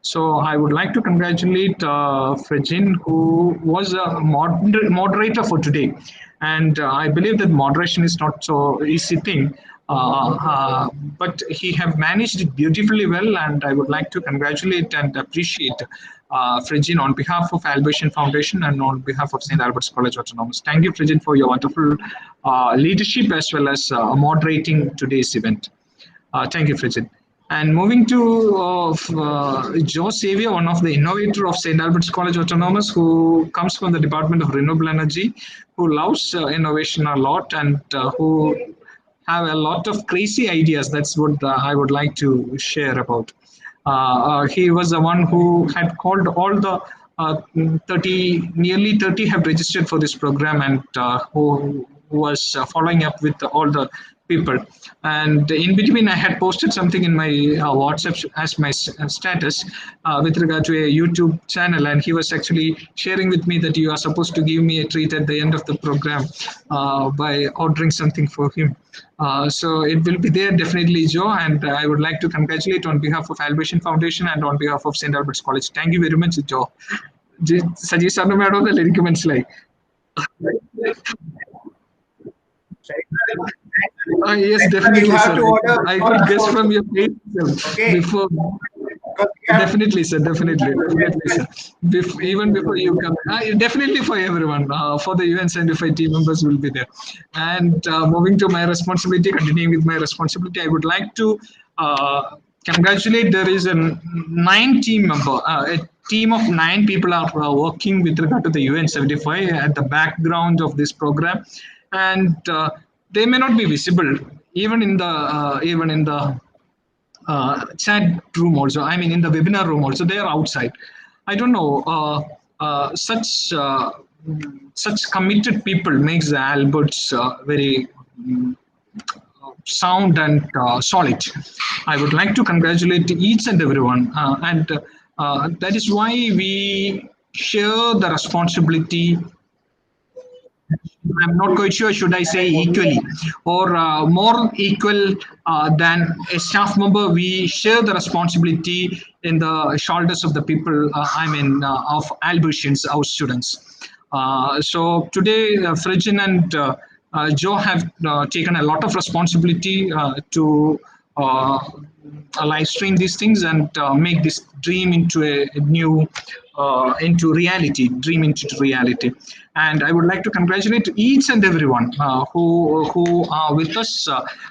A: So I would like to congratulate Frejin, who was a moderator for today. And I believe that moderation is not so easy thing, but he have managed it beautifully well. And I would like to congratulate and appreciate Frejin on behalf of Albertian Foundation and on behalf of St. Albert's College Autonomous. Thank you, Frejin, for your wonderful leadership as well as moderating today's event. Thank you, Frejin. And moving to Joe Xavier, one of the innovator of St. Albert's College Autonomous, who comes from the Department of Renewable Energy, who loves innovation a lot and who have a lot of crazy ideas. That's what I would like to share about. He was the one who had called all the nearly 30 have registered for this program, and who was following up with all the people. And in between, I had posted something in my WhatsApp as my status with regard to a YouTube channel, and he was actually sharing with me that you are supposed to give me a treat at the end of the program by ordering something for him. So it will be there definitely, Joe, and I would like to congratulate on behalf of Albertian Foundation and on behalf of St. Albert's College. Thank you very much, Joe. Sajeev sir, madam, the lyric comments like. Yes, definitely, sir. I could guess from your face before. Definitely, sir. Definitely, sir. Even before you come, definitely for everyone. For the UN 75 team members will be there. And moving to my responsibility, continuing with my responsibility, I would like to congratulate. There is a 9 team member, a team of 9 people are working with regard to the UN 75 at the background of this program, and they may not be visible even in the chat room also. I mean, in the webinar room also, they are outside. I don't know. Such committed people makes the Alberts very sound and solid. I would like to congratulate each and everyone, and that is why we share the responsibility. I'm not quite sure, should I say equally or more equal than a staff member. We share the responsibility in the shoulders of the people, of Albertians, our students. So today, Fridjin and Joe have taken a lot of responsibility to live stream these things and make this dream into a new into reality, dream into reality. And I would like to congratulate each and everyone who are with us.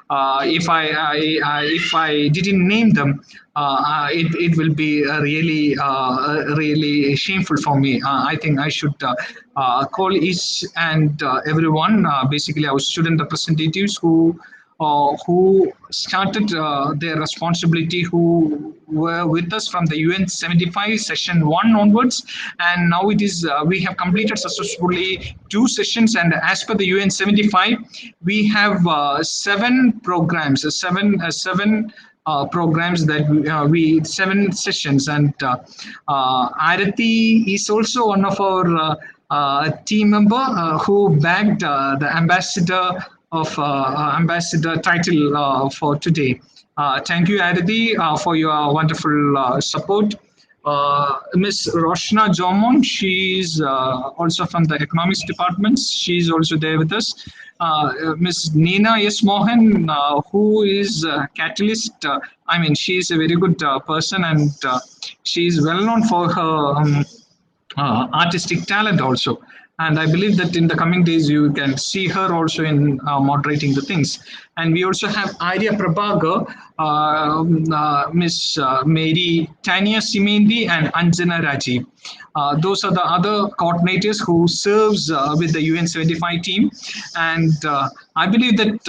A: If I didn't name them, it will be really shameful for me. I think I should call each and everyone, basically our student representatives who started their responsibility, who were with us from the UN 75 session 1 onwards, and now it is we have completed successfully 2 sessions, and as per the UN 75 we have 7 programs, seven programs that we 7 sessions, and Arati is also one of our team member who bagged the ambassador title for today. Thank you, Arati, for your wonderful support. Miss Roshna Jomon, she's also from the economics department. She's also there with us. Miss Nina S. Mohan, who is a catalyst. She's a very good person, and she's well known for her artistic talent also. And I believe that in the coming days you can see her also in moderating the things. And we also have Arya Prabhagar, Miss Mary Tanya Simendi, and Anjana Rajiv. Those are the other coordinators who serves with the UN 75 team. And I believe that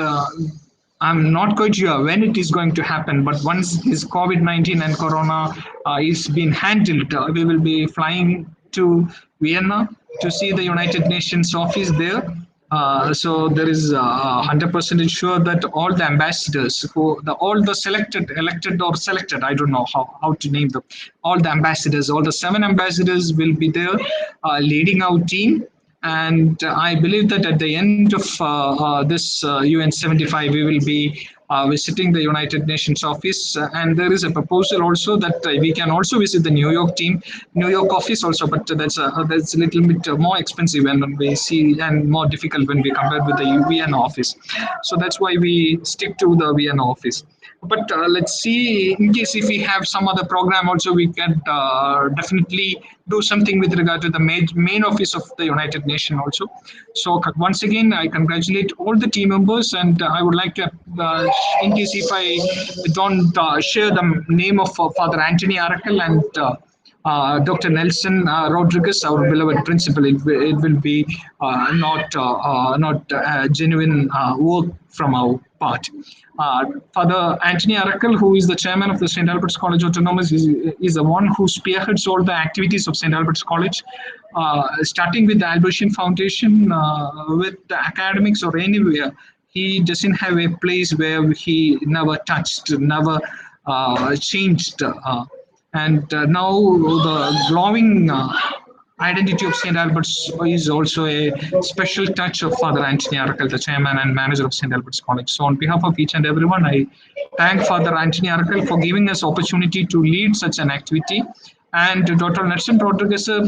A: I'm not quite sure when it is going to happen, but once this COVID-19 and Corona is being handled, we will be flying to Vienna to see the United Nations office there. So there is 100% sure that all the ambassadors, all the elected or selected, I don't know how to name them, all the ambassadors, all the 7 ambassadors will be there leading our team. And I believe that at the end of this UN 75, we will be visiting the United Nations office. And there is a proposal also that we can also visit the New York office also, but that's a little bit more expensive when we see, and more difficult when we compare with the Vienna office. So that's why we stick to the Vienna office. But let's see, in case if we have some other program also, we can definitely do something with regard to the main office of the United Nations also. So once again, I congratulate all the team members, and I would like to, in case if I don't share the name of Father Anthony Arakel and Dr. Nelson Rodriguez, our beloved principal, it will be not genuine work from our part. Father Anthony Arakel, who is the chairman of the St. Albert's College Autonomous, is the one who spearheads all the activities of St. Albert's College, starting with the Albertian Foundation, with the academics or anywhere. He doesn't have a place where he never touched, never changed. And now the glowing identity of St. Albert's is also a special touch of Father Anthony Arakel, the chairman and manager of St. Albert's College. So on behalf of each and everyone, I thank Father Anthony Arakel for giving us opportunity to lead such an activity. And Dr. Nelson Rodriguez, sir,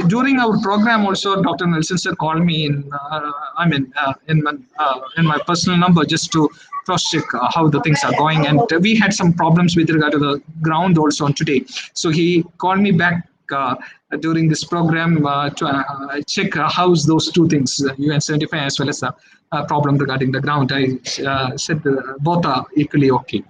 A: during our program also, Dr. Nelson sir called me in my personal number just to cross-check how the things are going. And we had some problems with regard to the ground also on today. So he called me back during this program to check how's those 2 things, UN 75 as well as the problem regarding the ground. I said both are equally okay.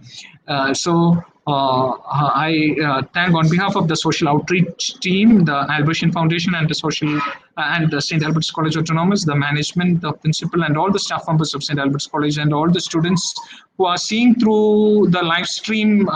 A: So I thank on behalf of the social outreach team, the Albertian Foundation, and the and the St. Albert's College Autonomous, the management, the principal, and all the staff members of St. Albert's College, and all the students who are seeing through the live stream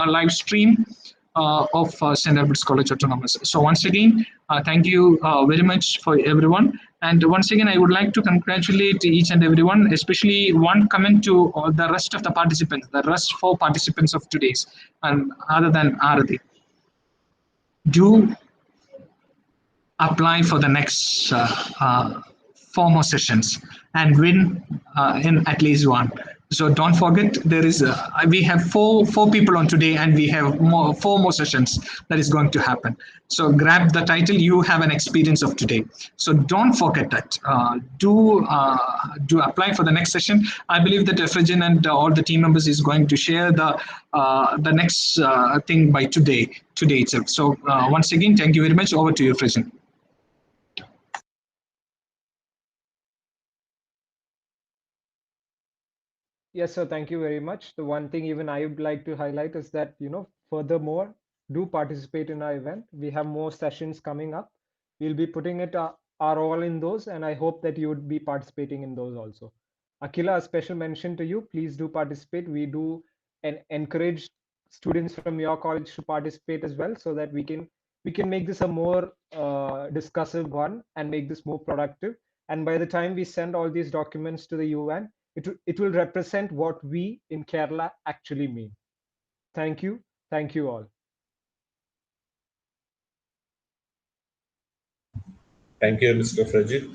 A: of St. Albert's College Autonomous. So once again, thank you very much for everyone. And once again, I would like to congratulate each and everyone, especially one comment to all the rest of the participants, the rest 4 participants of today's, and other than Arati. Do apply for the next 4 more sessions and win in at least one. So don't forget, there is we have four people on today, and we have 4 more sessions that is going to happen. So grab the title. You have an experience of today. So don't forget that. Do apply for the next session. I believe that Efrajan and all the team members is going to share the next thing by today itself. So once again, thank you very much. Over to you, Efrajan.
B: Yes, sir. Thank you very much. The one thing even I would like to highlight is that, furthermore, do participate in our event. We have more sessions coming up. We'll be putting it our all in those, and I hope that you would be participating in those also. Akila, a special mention to you. Please do participate. We do encourage students from your college to participate as well, so that we can make this a more discussive one and make this more productive. And by the time we send all these documents to the UN, it will represent what we in Kerala actually mean. Thank you. Thank you all.
I: Thank you, Mr. Frajit.